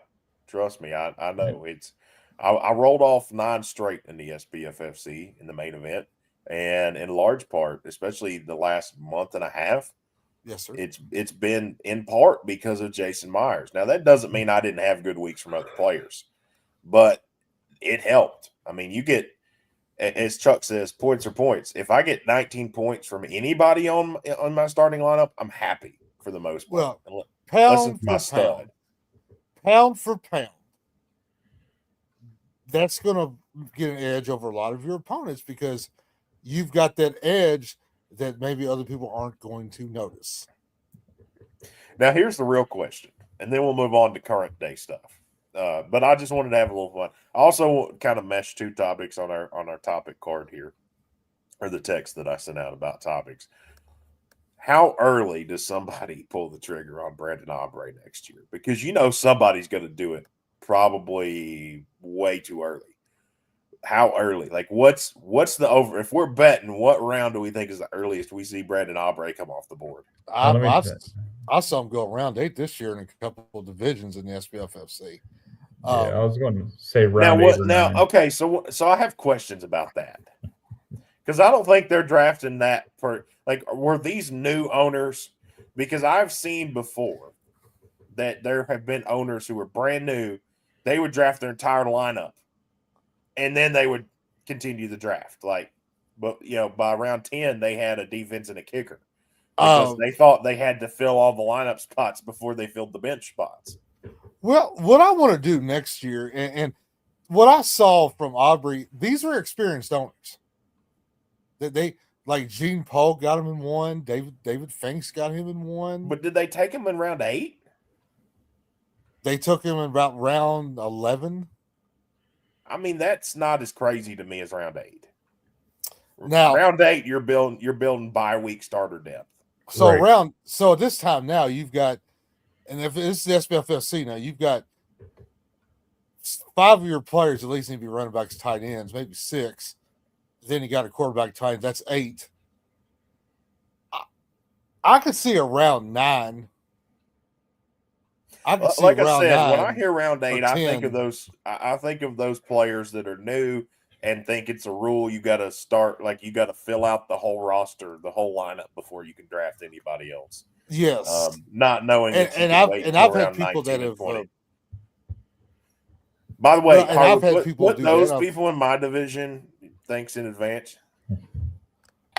trust me, I know it's. I rolled off 9 straight in the SBFFC in the main event, and in large part, especially the last month and a half, yes, sir. It's been in part because of Jason Myers. Now that doesn't mean I didn't have good weeks from other players, but it helped. I mean, you get, as Chuck says, points are points. If I get 19 points from anybody on my starting lineup, I'm happy for the most part. Well, pound for pound, that's going to get an edge over a lot of your opponents because you've got that edge that maybe other people aren't going to notice. Now, here's the real question, and then we'll move on to current day stuff. But I just wanted to have a little fun. I also kind of meshed 2 topics on our topic card here, or the text that I sent out about topics. How early does somebody pull the trigger on Brandon Aubrey next year? Because somebody's going to do it probably way too early. How early? Like, what's the over? If we're betting, what round do we think is the earliest we see Brandon Aubrey come off the board? I saw him go round 8 this year in a couple of divisions in the SBFFC. I was going to say round 8 or 9. Okay, so I have questions about that because I don't think they're drafting that for were these new owners? Because I've seen before that there have been owners who were brand new. They would draft their entire lineup, and then they would continue the draft. But by round 10, they had a defense and a kicker because they thought they had to fill all the lineup spots before they filled the bench spots. Well, what I want to do next year, and what I saw from Aubrey, these were experienced owners. That they like Gene Paul got him in 1, David Finks got him in 1. But did they take him in round 8? They took him in about round 11. I mean, that's not as crazy to me as round 8. Now, round 8, you're building bye-week starter depth. So at this time now you've got, and if it's the SBFFC now, you've got 5 of your players at least need to be running backs, tight ends, maybe 6. Then you got a quarterback, tight end. That's 8. I could see a round 9. Like I said, when I hear round 8, I think of those. I think of those players that are new and think it's a rule. You got to start you got to fill out the whole roster, the whole lineup before you can draft anybody else. Yes, not knowing. I've had people that have. By the way, I've had people put those people in my division. Thanks in advance.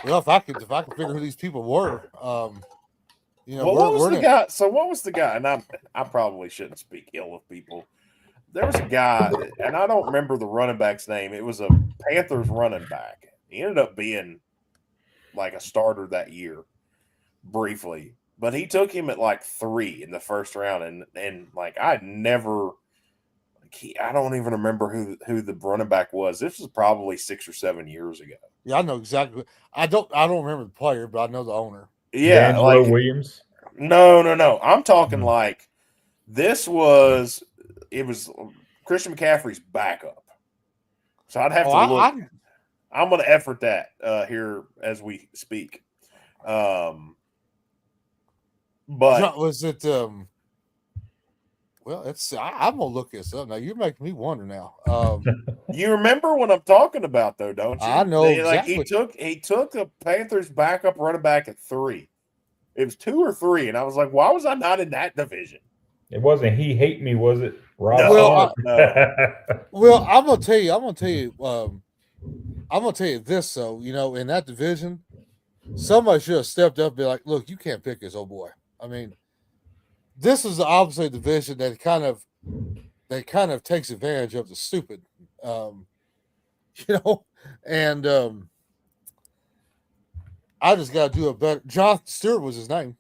Well, if I could figure who these people were, what was the guy? So what was the guy? And I probably shouldn't speak ill of people. There was a guy, and I don't remember the running back's name. It was a Panthers running back. He ended up being like a starter that year, briefly. But he took him at 3 in the first round, and I never. I don't even remember who the running back was. This was probably 6 or 7 years ago. Yeah, I know exactly. I don't remember the player, but I know the owner. Yeah, D'Angelo Williams. No. I'm talking this was. It was Christian McCaffrey's backup. So I'd have to look. I'm going to effort that here as we speak. But was it? Well, I'm gonna look this up now. You're making me wonder now. You remember what I'm talking about, though, don't you? I know exactly. He took the Panthers' backup running back at 3. It was 2 or 3, and I was like, why was I not in that division? It wasn't He Hate Me, was it? Rob? No. Well, I'm gonna tell you this. So in that division, somebody should have stepped up and be like, "Look, you can't pick this old boy." I mean. This is the opposite division that kind of takes advantage of the stupid, and I just got to do a better. Jonathan Stewart was his name.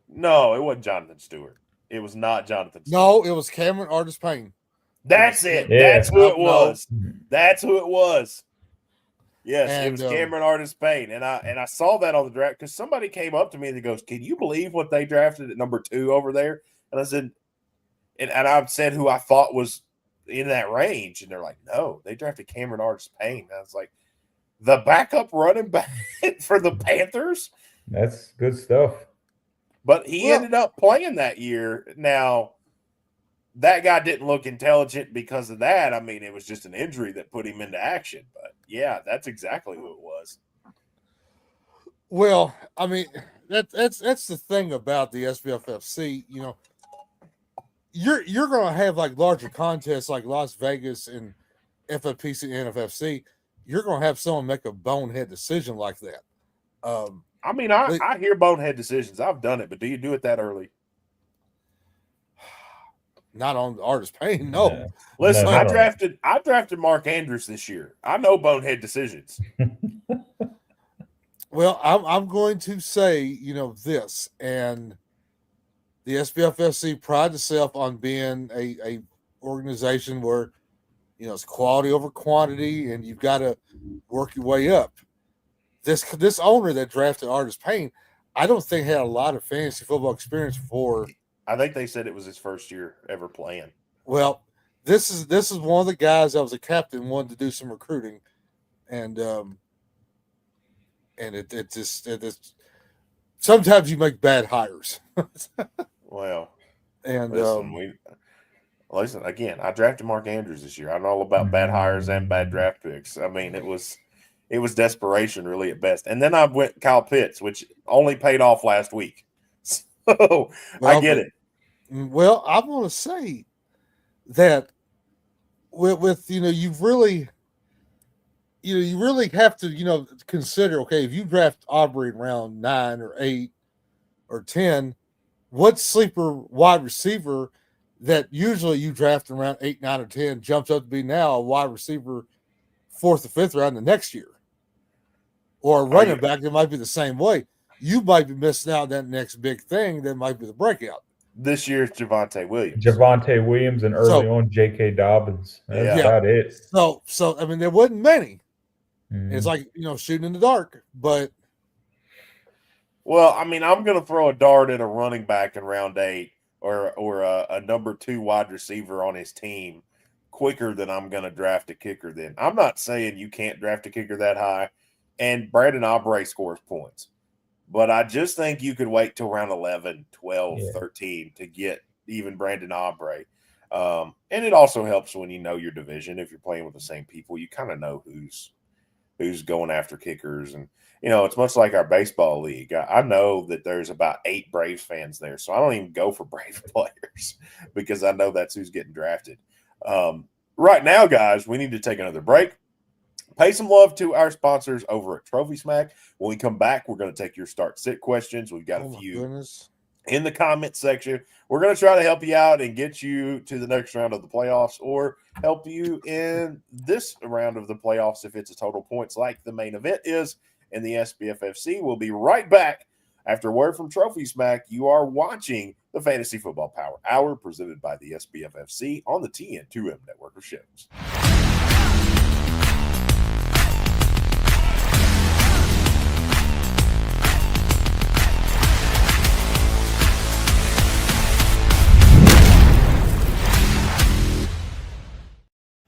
No, it wasn't Jonathan Stewart. It was not Jonathan Stewart. No, it was Cameron Artis Payne. That's it. Yeah. That's who it No. was. That's who it was. Yes, it And, was Cameron Artis Payne. And I saw that on the draft because somebody came up to me and he goes, "Can you believe what they drafted at number 2 over there?" And I said, and I said who I thought was in that range. And they're like, "No, they drafted Cameron Artis Payne." And I was like, the backup running back for the Panthers? That's good stuff. But he ended up playing that year. Now, that guy didn't look intelligent because of that. I mean, it was just an injury that put him into action. But, yeah, that's exactly who it was. Well, I mean, that's the thing about the SBFFC. You know, you're going to have like larger contests like Las Vegas and FFPC and NFFC. You're going to have someone make a bonehead decision like that. I mean, I hear bonehead decisions. I've done it, but do you do it that early? Not on Artis Payne, no. Yeah. Listen, No, I no. drafted Mark Andrews this year. I know bonehead decisions. Well, I'm going to say, you know, this, and the SBFFC prides itself on being a organization where, you know, it's quality over quantity, and you've got to work your way up. This owner that drafted Artis Payne, I don't think had a lot of fantasy football experience for. I think they said it was his first year ever playing. Well, this is one of the guys that was a captain, wanted to do some recruiting, and it's sometimes you make bad hires. Well, and listen again. I drafted Mark Andrews this year. I know all about bad hires and bad draft picks. I mean, it was desperation really at best. And then I went Kyle Pitts, which only paid off last week. So I get it. Well, I'm going to say that with you know, you really have to, you know, consider, okay, if you draft Aubrey in round 9 or 8 or 10, what sleeper wide receiver that usually you draft in around 8, 9, or 10 jumps up to be now a wide receiver 4th or 5th round the next year? Or a running back that might be the same way. You might be missing out on that next big thing that might be the breakout. This year's Javonte Williams. And early on J.K. Dobbins. That's about it. So I mean, there wasn't many. It's like, you know, shooting in the dark. But well, I mean, I'm going to throw a dart at a running back in round 8 or a number 2 wide receiver on his team quicker than I'm going to draft a kicker. Then I'm not saying you can't draft a kicker that high, and Brandon Aubrey scores points. But I just think you could wait till round 11, 12, 13 to get even Brandon Aubrey. And it also helps when you know your division. If you're playing with the same people, you kind of know who's going after kickers. And, you know, it's much like our baseball league. I know that there's about 8 Braves fans there, so I don't even go for Braves players because I know that's who's getting drafted. Right now, guys, we need to take another break. Pay some love to our sponsors over at Trophy Smack. When we come back, we're going to take your start-sit questions. We've got a few in the comment section. We're going to try to help you out and get you to the next round of the playoffs, or help you in this round of the playoffs if it's a total points like the main event is in the SBFFC. We'll be right back after a word from Trophy Smack. You are watching the Fantasy Football Power Hour presented by the SBFFC on the TN2M network of shows.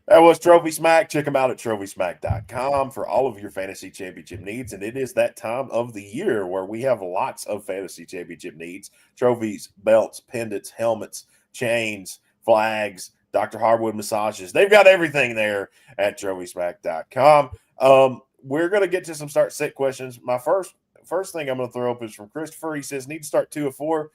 That was Trophy Smack. Check them out at TrophySmack.com for all of your fantasy championship needs. And it is that time of the year where we have lots of fantasy championship needs. Trophies, belts, pendants, helmets, chains, flags, Dr. Hardwood massages. They've got everything there at TrophySmack.com. We're going to get to some start-sit questions. My first thing I'm going to throw up is from Christopher. He says, need to start 2 of 4,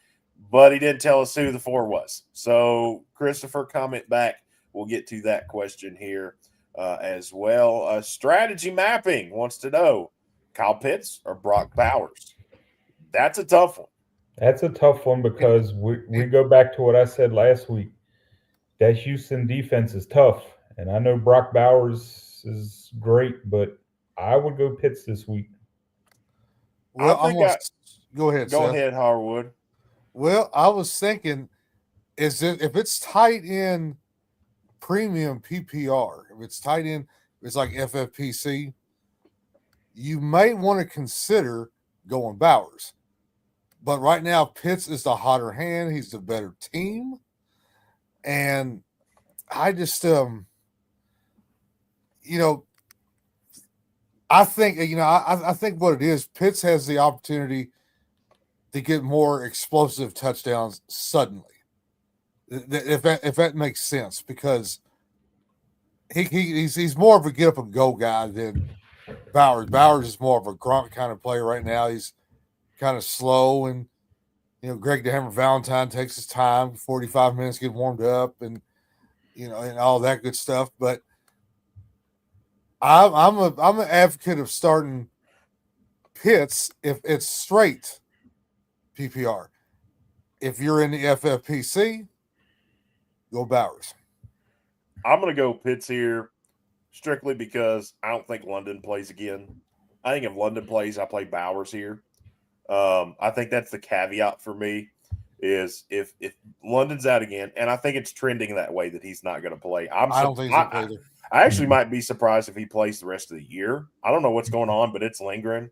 but he didn't tell us who the 4 was. So, Christopher, comment back. We'll get to that question here as well. Strategy Mapping wants to know, Kyle Pitts or Brock Bowers? That's a tough one. That's a tough one because we go back to what I said last week. That Houston defense is tough. And I know Brock Bowers is great, but I would go Pitts this week. Well, I think go ahead, go Seth. ahead, Harwood. Well, I was thinking, if it's tight in premium PPR, if it's tight in, it's like FFPC, you may want to consider going Bowers. But right now, Pitts is the hotter hand. He's the better team. And I just, I think, I think what it is, Pitts has the opportunity to get more explosive touchdowns suddenly. If that makes sense, because he's more of a get up and go guy than Bowers. Bowers is more of a grunt kind of player right now. He's kind of slow, and Greg the Hammer Valentine takes his time, 45 minutes get warmed up, and and all that good stuff. But I'm an advocate of starting Pitts if it's straight PPR. If you're in the FFPC, go Bowers. I'm going to go Pitts here strictly because I don't think London plays again. I think if London plays, I play Bowers here. I think that's the caveat for me is if London's out again, and I think it's trending that way that he's not going to play. I don't think he's going to play either. I actually might be surprised if he plays the rest of the year. I don't know what's going on, but it's lingering.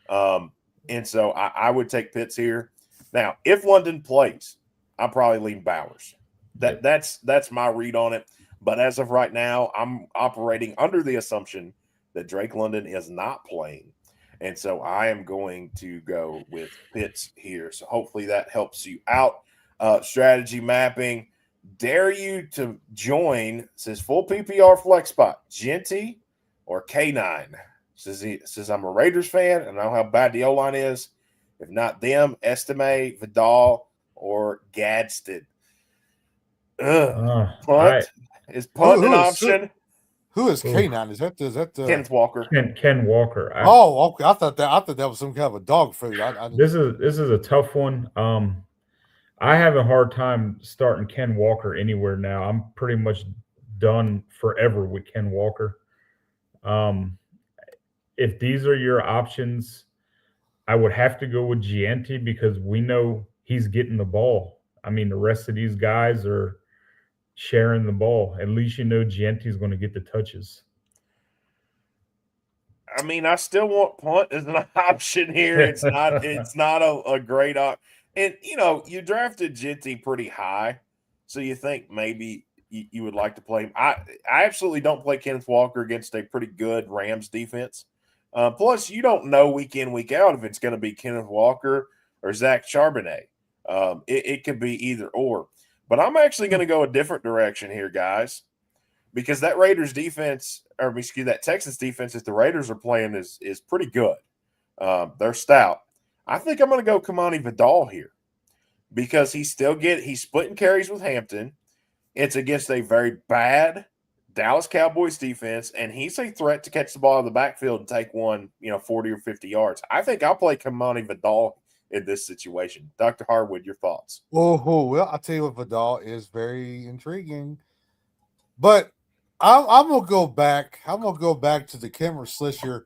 And so I would take Pitts here. Now, if London plays, I'll probably lean Bowers. That's my read on it. But as of right now, I'm operating under the assumption that Drake London is not playing. And so I am going to go with Pitts here. So hopefully that helps you out. Strategy mapping. Dare you to join, says full PPR flex spot, Genty or K9. Says I'm a Raiders fan and I know how bad the O-line is. If not them, Estime, Vidal, or Gadsden. Punt. Is punt an option? Who is K9? Is that Kenneth Walker? Ken Walker. Okay. I thought that was some kind of a dog food. This is a tough one. I have a hard time starting Ken Walker anywhere now. I'm pretty much done forever with Ken Walker. If these are your options, I would have to go with Gianti because we know he's getting the ball. I mean, the rest of these guys are sharing the ball. At least Gianti's going to get the touches. I mean, I still want punt as an option here. It's not a great option. And, you drafted Genty pretty high, so you think maybe you would like to play him. I absolutely don't play Kenneth Walker against a pretty good Rams defense. Plus, you don't know week in, week out if it's going to be Kenneth Walker or Zach Charbonnet. It could be either or. But I'm actually going to go a different direction here, guys, because that Raiders defense, that Texans defense that the Raiders are playing is pretty good. They're stout. I think I'm going to go Kamani Vidal here because he's splitting carries with Hampton. It's against a very bad Dallas Cowboys defense, and he's a threat to catch the ball in the backfield and take one, 40 or 50 yards. I think I'll play Kamani Vidal in this situation. Dr. Harwood, your thoughts? Oh, well, I'll tell you what, Vidal is very intriguing. But I'm going to go back. I'm going to go back to the Kimmer Slisher,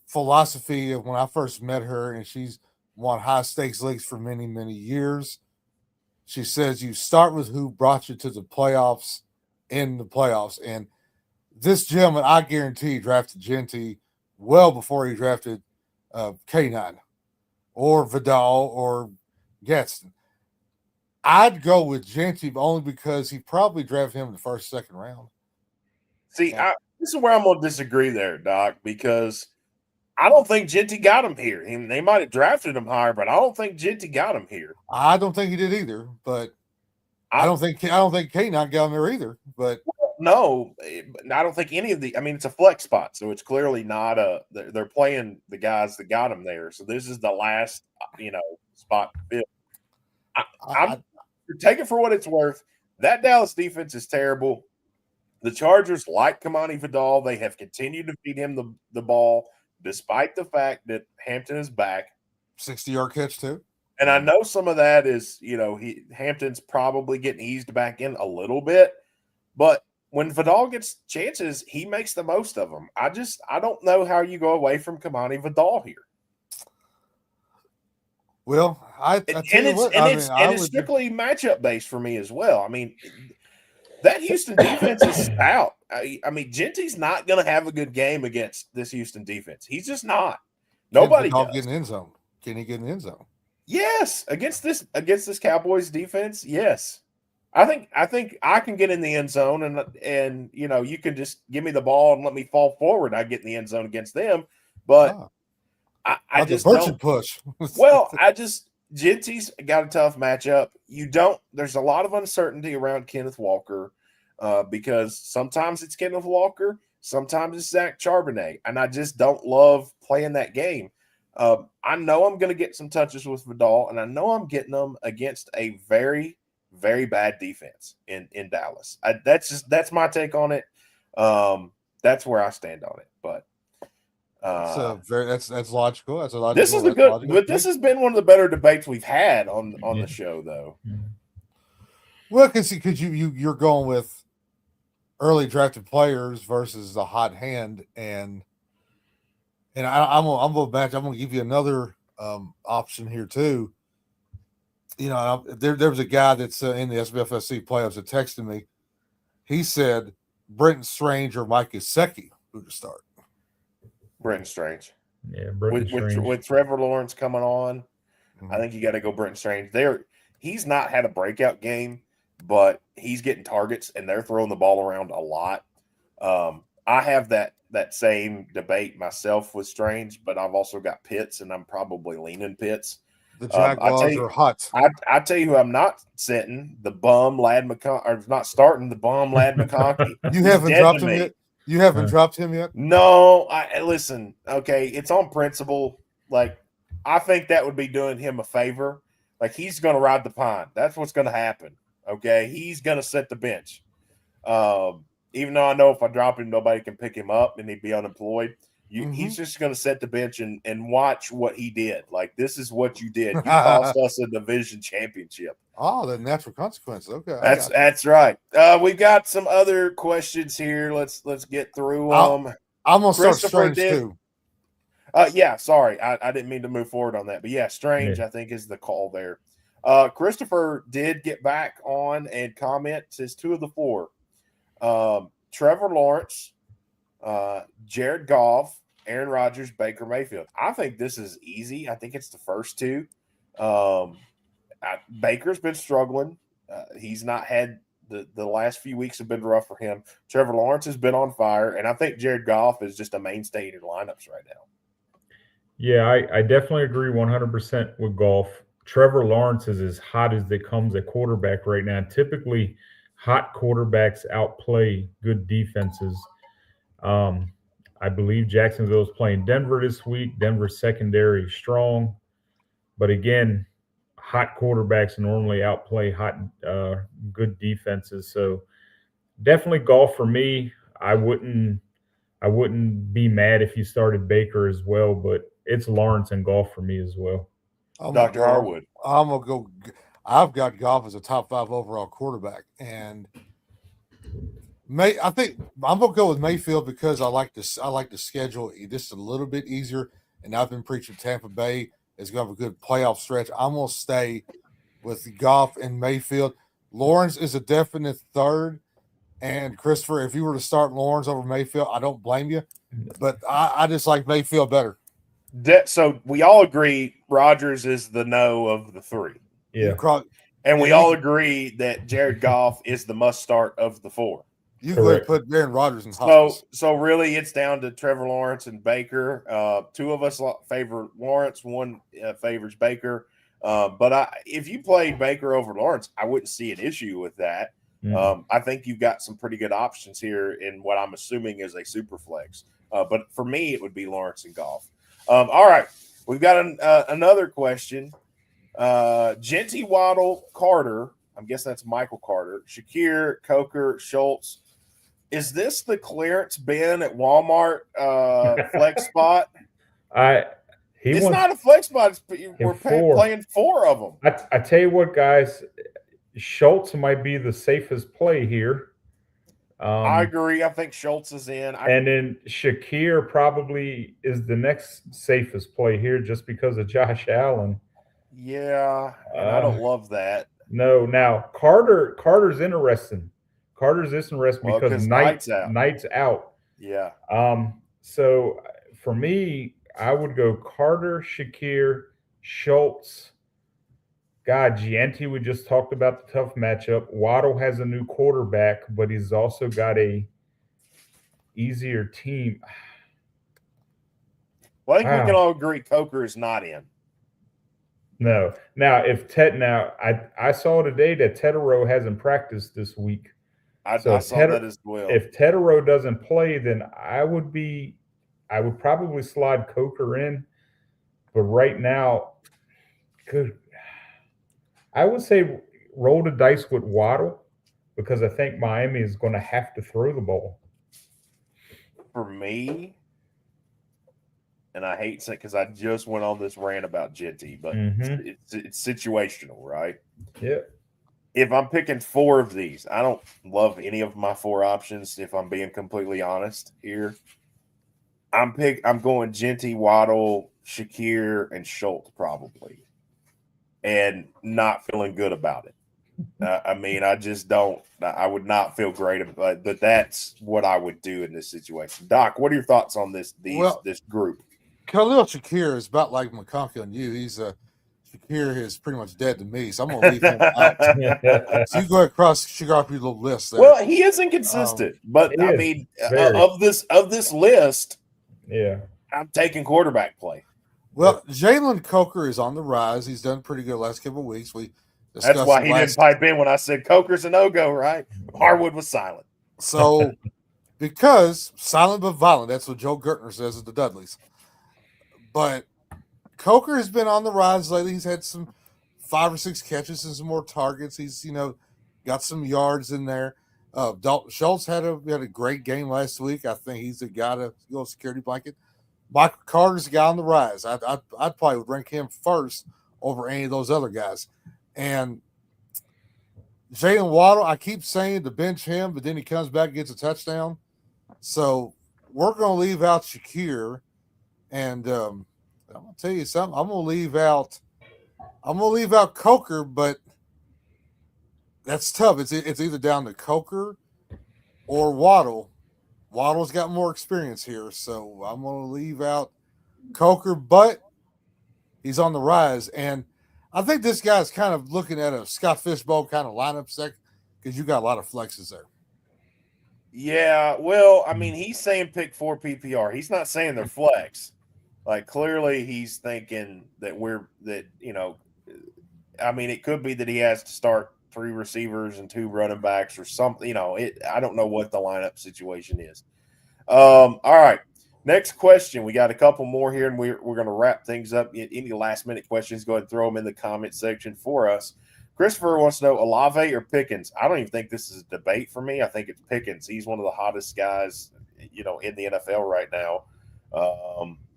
philosophy of when I first met her, and she's won high-stakes leagues for many, many years. She says you start with who brought you to the playoffs in the playoffs. And this gentleman, I guarantee, drafted Genty well before he drafted K9 or Vidal or Gadsden. I'd go with Genty only because he probably drafted him in the first, second round. See, this is where I'm going to disagree there, Doc, because I don't think Genty got him here. They might have drafted him higher, but I don't think Genty got him here. I don't think he did either, but I don't think K9 got him there either. But no, I don't think any of the. I mean, it's a flex spot, so it's clearly not they're playing the guys that got him there. So this is the last, spot to fill. I'm take it for what it's worth. That Dallas defense is terrible. The Chargers like Kamani Vidal. They have continued to feed him the ball, despite the fact that Hampton is back. 60-yard catch too. And I know some of that is, Hampton's probably getting eased back in a little bit. But when Vidal gets chances, he makes the most of them. I don't know how you go away from Kamani Vidal here. Well, I tell you what, it's strictly matchup based for me as well. I mean, that Houston defense is stout. I mean, Genty's not going to have a good game against this Houston defense. He's just not. Nobody does. Get in the end zone. Can he get in the end zone? Yes, against this Cowboys defense. Yes, I think I can get in the end zone, and you can just give me the ball and let me fall forward. I get in the end zone against them, but I just don't push. Well, Genty's got a tough matchup. There's a lot of uncertainty around Kenneth Walker because sometimes it's Kenneth Walker, sometimes it's Zach Charbonnet, and I just don't love playing that game. I know I'm going to get some touches with Vidal, and I know I'm getting them against a very, very bad defense in Dallas. That's my take on it. That's where I stand on it, but. That's logical. That's a logical. This is a good, but this has been one of the better debates we've had on the show, though. Well, because you're going with early drafted players versus the hot hand, and I'm gonna give you another option here too. There was a guy that's in the SBFFC playoffs that texted me. He said Brenton Strange or Mike Gesicki who to start. Brenton Strange. Yeah, Brenton Strange. With Trevor Lawrence coming on, I think you got to go Brenton Strange. He's not had a breakout game, but he's getting targets, and they're throwing the ball around a lot. I have that same debate myself with Strange, but I've also got Pitts, and I'm probably leaning Pitts. The Jaguars are hot. I tell you who I'm not sitting, the bum Lad McConkey, or not starting the bum Lad McConkey. You haven't dropped him yet? You haven't dropped him yet? No, listen, okay, it's on principle. Like, I think that would be doing him a favor. Like, he's going to ride the pine. That's what's going to happen, okay? He's going to set the bench. Even though I know if I drop him, nobody can pick him up and he'd be unemployed. He's just going to set the bench and watch what he did. Like, this is what you did. You cost us a division championship. Oh, the natural consequences. Okay, that's right. We've got some other questions here. Let's get through them. I'm gonna start Strange too. Yeah, sorry, I didn't mean to move forward on that, but yeah, Strange I think is the call there. Christopher did get back on and comment. Says 2 of the 4. Trevor Lawrence, Jared Goff, Aaron Rodgers, Baker Mayfield. I think this is easy. I think it's the first 2. Baker's been struggling. He's not had the last few weeks have been rough for him. Trevor Lawrence has been on fire, and I think Jared Goff is just a mainstay in your lineups right now. Yeah, I definitely agree 100% with Goff. Trevor Lawrence is as hot as it comes at quarterback right now. Typically, hot quarterbacks outplay good defenses. I believe Jacksonville is playing Denver this week. Denver's secondary is strong. But again, hot quarterbacks normally outplay good defenses. So definitely Goff for me. I wouldn't be mad if you started Baker as well, but it's Lawrence and Goff for me as well. Dr. Harwood. I'm gonna go. I've got Goff as a top 5 overall quarterback, and I think I'm gonna go with Mayfield because I like the schedule just a little bit easier, and I've been preaching Tampa Bay is going to have a good playoff stretch. I'm going to stay with Goff and Mayfield. Lawrence is a definite third. And Christopher, if you were to start Lawrence over Mayfield, I don't blame you. But I just like Mayfield better. So we all agree Rodgers is the no of the 3. Yeah. And we all agree that Jared Goff is the must start of the 4. You could put Aaron Rodgers in hospice. So really, it's down to Trevor Lawrence and Baker. 2 of us favor Lawrence, 1 favors Baker. But if you played Baker over Lawrence, I wouldn't see an issue with that. I think you've got some pretty good options here in what I'm assuming is a super flex. But for me, it would be Lawrence and Goff. All right, we've got another question. Genty, Waddle, Carter. I'm guessing that's Michael Carter. Shakir, Coker, Schultz. Is this the clearance bin at Walmart flex spot? It's not a flex spot. We're playing 4 of them. I tell you what, guys, Schultz might be the safest play here. I agree. I think Schultz is in. And then Shakir probably is the next safest play here just because of Josh Allen. Yeah, and I don't love that. No, now Carter's interesting. Carter's interesting Well, because because Knight's out. Knight's out. Yeah. So for me, I would go Carter, Shakir, Schultz. God, Gianti, we just talked about the tough matchup. Waddle has a new quarterback, but he's also got a easier team. Well, I think we can Wow. all agree Coker is not in. No. Now, I saw today that Tetero hasn't practiced this week. I So saw that as well. If Tetero doesn't play, then I would probably slide Coker in. But right now, I would say roll the dice with Waddle because I think Miami is going to have to throw the ball. For me, and I hate saying because I just went on this rant about Genty, but it's situational, right? Yeah. If I'm picking 4 of these, I don't love any of my 4 options. If I'm being completely honest here, I'm going Genty, Waddle, Shakir, and Schultz probably, and not feeling good about it. I mean, I just don't. I would not feel great about it, but that's what I would do in this situation. Doc, what are your thoughts on this group? Khalil Shakir is about like McConkey on you. Shakir is pretty much dead to me, so I'm going to leave him out. So you go across your little list there. Well, he is inconsistent, but I mean, of this list, yeah, I'm taking quarterback play. Well, Jalen Coker is on the rise. He's done pretty good the last couple of weeks. That's why he didn't pipe in when I said Coker's a no-go, right? Harwood was silent. So, because silent but violent, that's what Joe Gertner says at the Dudleys. But Coker has been on the rise lately. He's had some 5 or 6 catches and some more targets. He's, got some yards in there. Dalton Schultz had a great game last week. I think he's a guy to go security blanket. Michael Carter's a guy on the rise. I'd probably would rank him first over any of those other guys. And Jalen Waddle, I keep saying to bench him, but then he comes back and gets a touchdown. So we're going to leave out Shakir. And I'm going to tell you something. I'm going to leave out Coker, but that's tough. It's either down to Coker or Waddle. Waddle's got more experience here, so I'm going to leave out Coker, but he's on the rise. And I think this guy's kind of looking at a Scott Fishbowl kind of lineup sec because you got a lot of flexes there. Yeah, well, I mean, he's saying pick 4 PPR. He's not saying they're flex. Like, clearly he's thinking that I mean, it could be that he has to start 3 receivers and 2 running backs or something. I don't know what the lineup situation is. All right. Next question. We got a couple more here, and we're going to wrap things up. Any last-minute questions, go ahead and throw them in the comment section for us. Christopher wants to know Olave or Pickens. I don't even think this is a debate for me. I think it's Pickens. He's one of the hottest guys, in the NFL right now.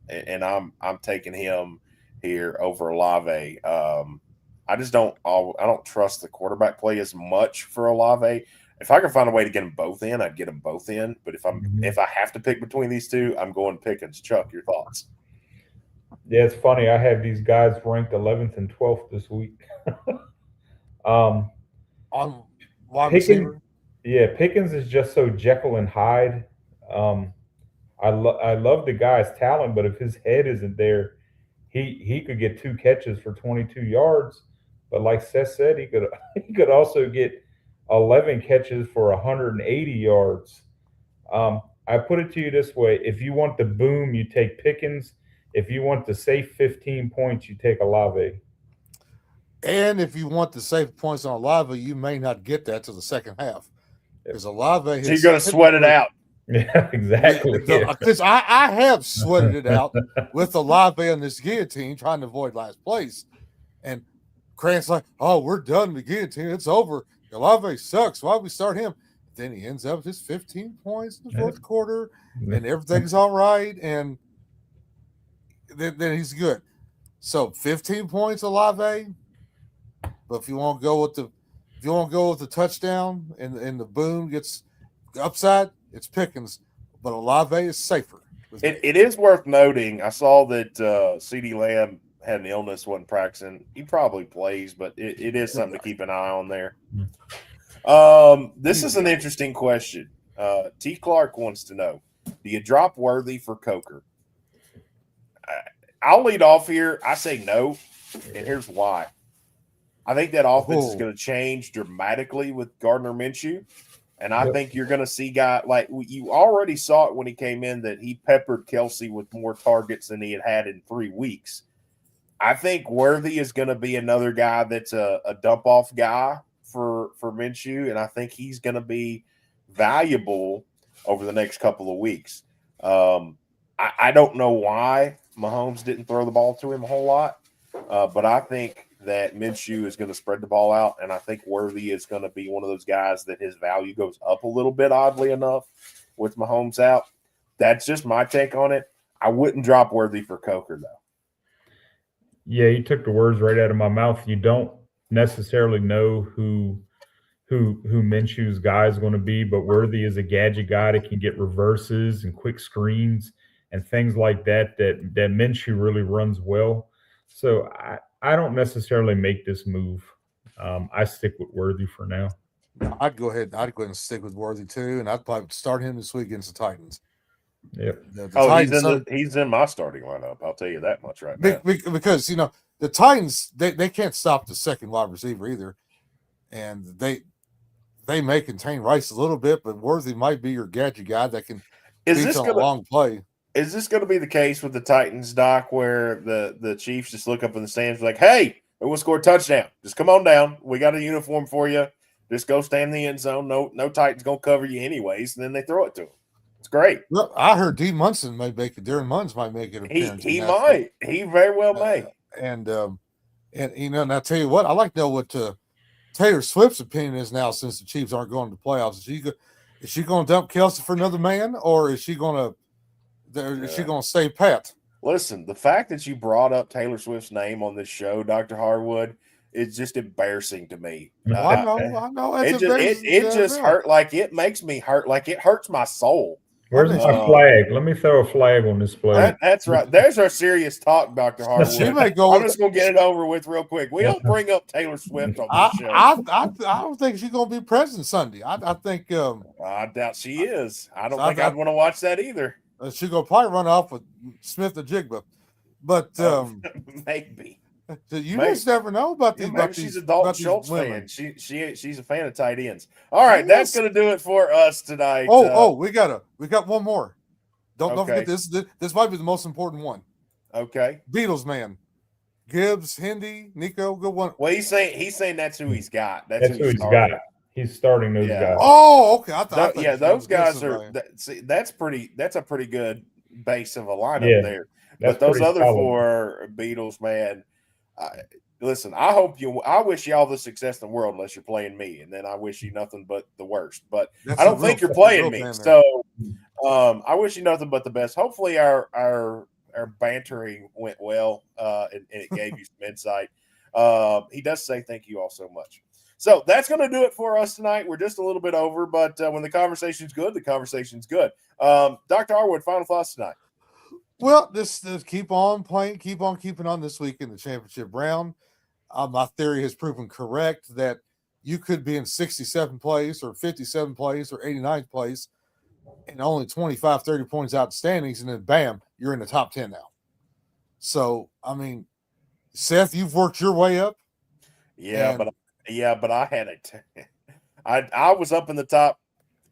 And I'm taking him here over Olave. I don't trust the quarterback play as much for Olave. If I can find a way to get them both in, I'd get them both in. But if I have to pick between these two, I'm going Pickens. Chuck, your thoughts? Yeah, it's funny. I have these guys ranked 11th and 12th this week. On wide receiver? Yeah, Pickens is just so Jekyll and Hyde. I love the guy's talent, but if his head isn't there, he could get 2 catches for 22 yards. But like Seth said, he could also get 11 catches for 180 yards. I put it to you this way: if you want the boom, you take Pickens. If you want the safe 15 points, you take Olave. And if you want the safe points on Olave, you may not get that to the second half because Olave. So you're going to sweat it out. Yeah, exactly. Because I have sweated it out with Olave on this guillotine trying to avoid last place. And Grant's like, oh, we're done with the guillotine. It's over. Olave sucks. Why don't we start him? Then he ends up with just 15 points in the fourth quarter, and everything's all right. And then he's good. So 15 points, Olave. But if you want to go with the touchdown and the boom gets upside, it's Pickens. But Olave is safer. It is worth noting. I saw that CeeDee Lamb had an illness, wasn't practicing. He probably plays, but it is something to keep an eye on there. This is an interesting question. T. Clark wants to know, do you drop Worthy for Coker? I'll lead off here. I say no, and here's why. I think that offense is going to change dramatically with Gardner Minshew, and I think you're going to see guys like you already saw it when he came in that he peppered Kelsey with more targets than he had in 3 weeks. I think Worthy is going to be another guy that's a dump-off guy for Minshew, and I think he's going to be valuable over the next couple of weeks. I don't know why Mahomes didn't throw the ball to him a whole lot, but I think that Minshew is going to spread the ball out, and I think Worthy is going to be one of those guys that his value goes up a little bit, oddly enough, with Mahomes out. That's just my take on it. I wouldn't drop Worthy for Coker, though. Yeah, you took the words right out of my mouth. You don't necessarily know who Minshew's guy is going to be, but Worthy is a gadget guy that can get reverses and quick screens and things like that Minshew really runs well. So I don't necessarily make this move. I stick with Worthy for now. I'd go ahead and stick with Worthy too, and I'd probably start him this week against the Titans. Yep. He's in my starting lineup. I'll tell you that much right now. Because the Titans they can't stop the second wide receiver either, and they may contain Rice a little bit, but Worthy might be your gadget guy that can beat on a long play. Is this going to be the case with the Titans, Doc, where the Chiefs just look up in the stands like, hey, we'll score a touchdown. Just come on down. We got a uniform for you. Just go stand in the end zone. No Titans going to cover you anyways, and then they throw it to him. It's great. Look, I heard D. Munson might make it. Darren Munns might make it. He might. He very well may. And and I tell you what, I like to know what Taylor Swift's opinion is now since the Chiefs aren't going to the playoffs. Is she going to dump Kelsey for another man, or is she going to stay pat? Listen, the fact that you brought up Taylor Swift's name on this show, Dr. Harwood, is just embarrassing to me. I know. It just hurt. Like it makes me hurt. Like it hurts my soul. Where's my flag? Let me throw a flag on this play. That's right. There's our serious talk, Dr. Harwood. I'm just going to get it over with real quick. We don't bring up Taylor Swift on the show. I don't think she's going to be present Sunday. I think. I doubt she is. I don't think I'd want to watch that either. She's going to probably run off with Smith and Jigba. But maybe. You just never know about these. Maybe she's a Dalton Schultz fan. She's a fan of tight ends. All right, that's going to do it for us tonight. We got one more. Don't forget this. This might be the most important one. Okay. Beatles man, Gibbs, Hindi, Nico, good one. Well, he's saying that's who he's got. That's who he's got. He's starting those guys. Oh, okay. I thought those guys are. That's a pretty good base of a lineup there. But those other four Beatles, man. Listen, I wish you all the success in the world unless you're playing me, and then I wish you nothing but the worst. But I don't think you're playing me, so I wish you nothing but the best. Hopefully, our bantering went well, and it gave you some insight. He does say thank you all so much. So that's going to do it for us tonight. We're just a little bit over, but when the conversation's good, the conversation's good. Dr. Harwood, final thoughts tonight. Well, this keep on playing, keep on keeping on this week in the championship round. My theory has proven correct that you could be in 67th place or 57th place or 89th place and only 25, 30 points out standings, and then bam, you're in the top 10 now. So, I mean, Seth, you've worked your way up. But I had it. I was up in the top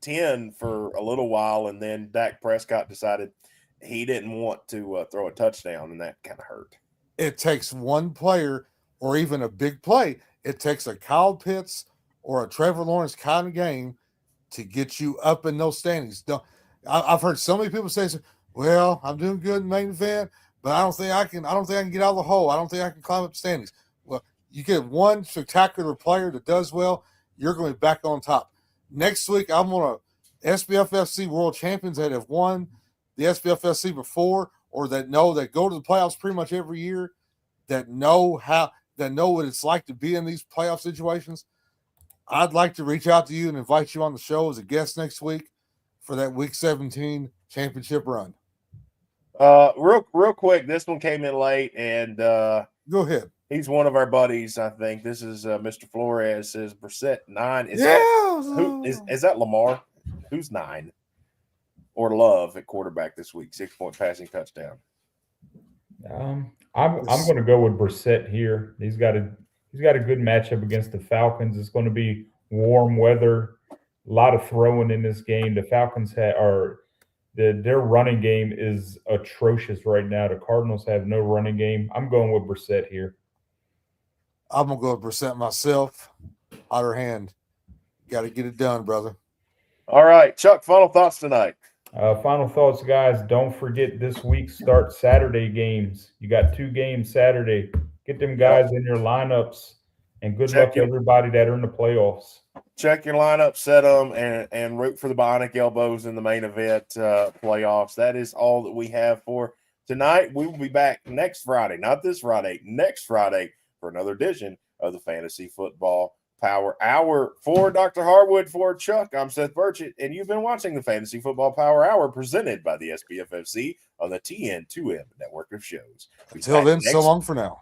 10 for a little while, and then Dak Prescott decided he didn't want to throw a touchdown, and that kind of hurt. It takes one player or even a big play. It takes a Kyle Pitts or a Trevor Lawrence kind of game to get you up in those standings. I've heard so many people say, well, I'm doing good in the main event, but I don't think I can get out of the hole. I don't think I can climb up the standings. Well, you get one spectacular player that does well, you're going to be back on top. Next week, I'm going to SBFFC world champions that have won the SBFFC before, or that go to the playoffs pretty much every year, that know what it's like to be in these playoff situations. I'd like to reach out to you and invite you on the show as a guest next week for that Week 17 championship run. Real quick, this one came in late, and Go ahead. he's one of our buddies, I think. This is Mr. Flores says Brissett 9. Is that Lamar? Who's 9? Or Love at quarterback this week? 6-point passing touchdown. I'm going to go with Brissett here. He's got a good matchup against the Falcons. It's going to be warm weather, a lot of throwing in this game. The Falcons their running game is atrocious right now. The Cardinals have no running game. I'm going with Brissett here. I'm gonna go with Brissett myself. Hotter hand. Got to get it done, brother. All right, Chuck. Final thoughts tonight. Final thoughts, guys. Don't forget this week start Saturday games. You got 2 games Saturday. Get them guys in your lineups, and good luck to everybody that are in the playoffs. Check your lineup, set them, and root for the bionic elbows in the main event playoffs. That is all that we have for tonight. We will be back next Friday, not this Friday, next Friday for another edition of the Fantasy Football Power Hour. For Dr. Harwood, for Chuck, I'm Seth Burchett, and you've been watching the Fantasy Football Power Hour presented by the SBFFC on the TN2M network of shows. Until then, so long for now.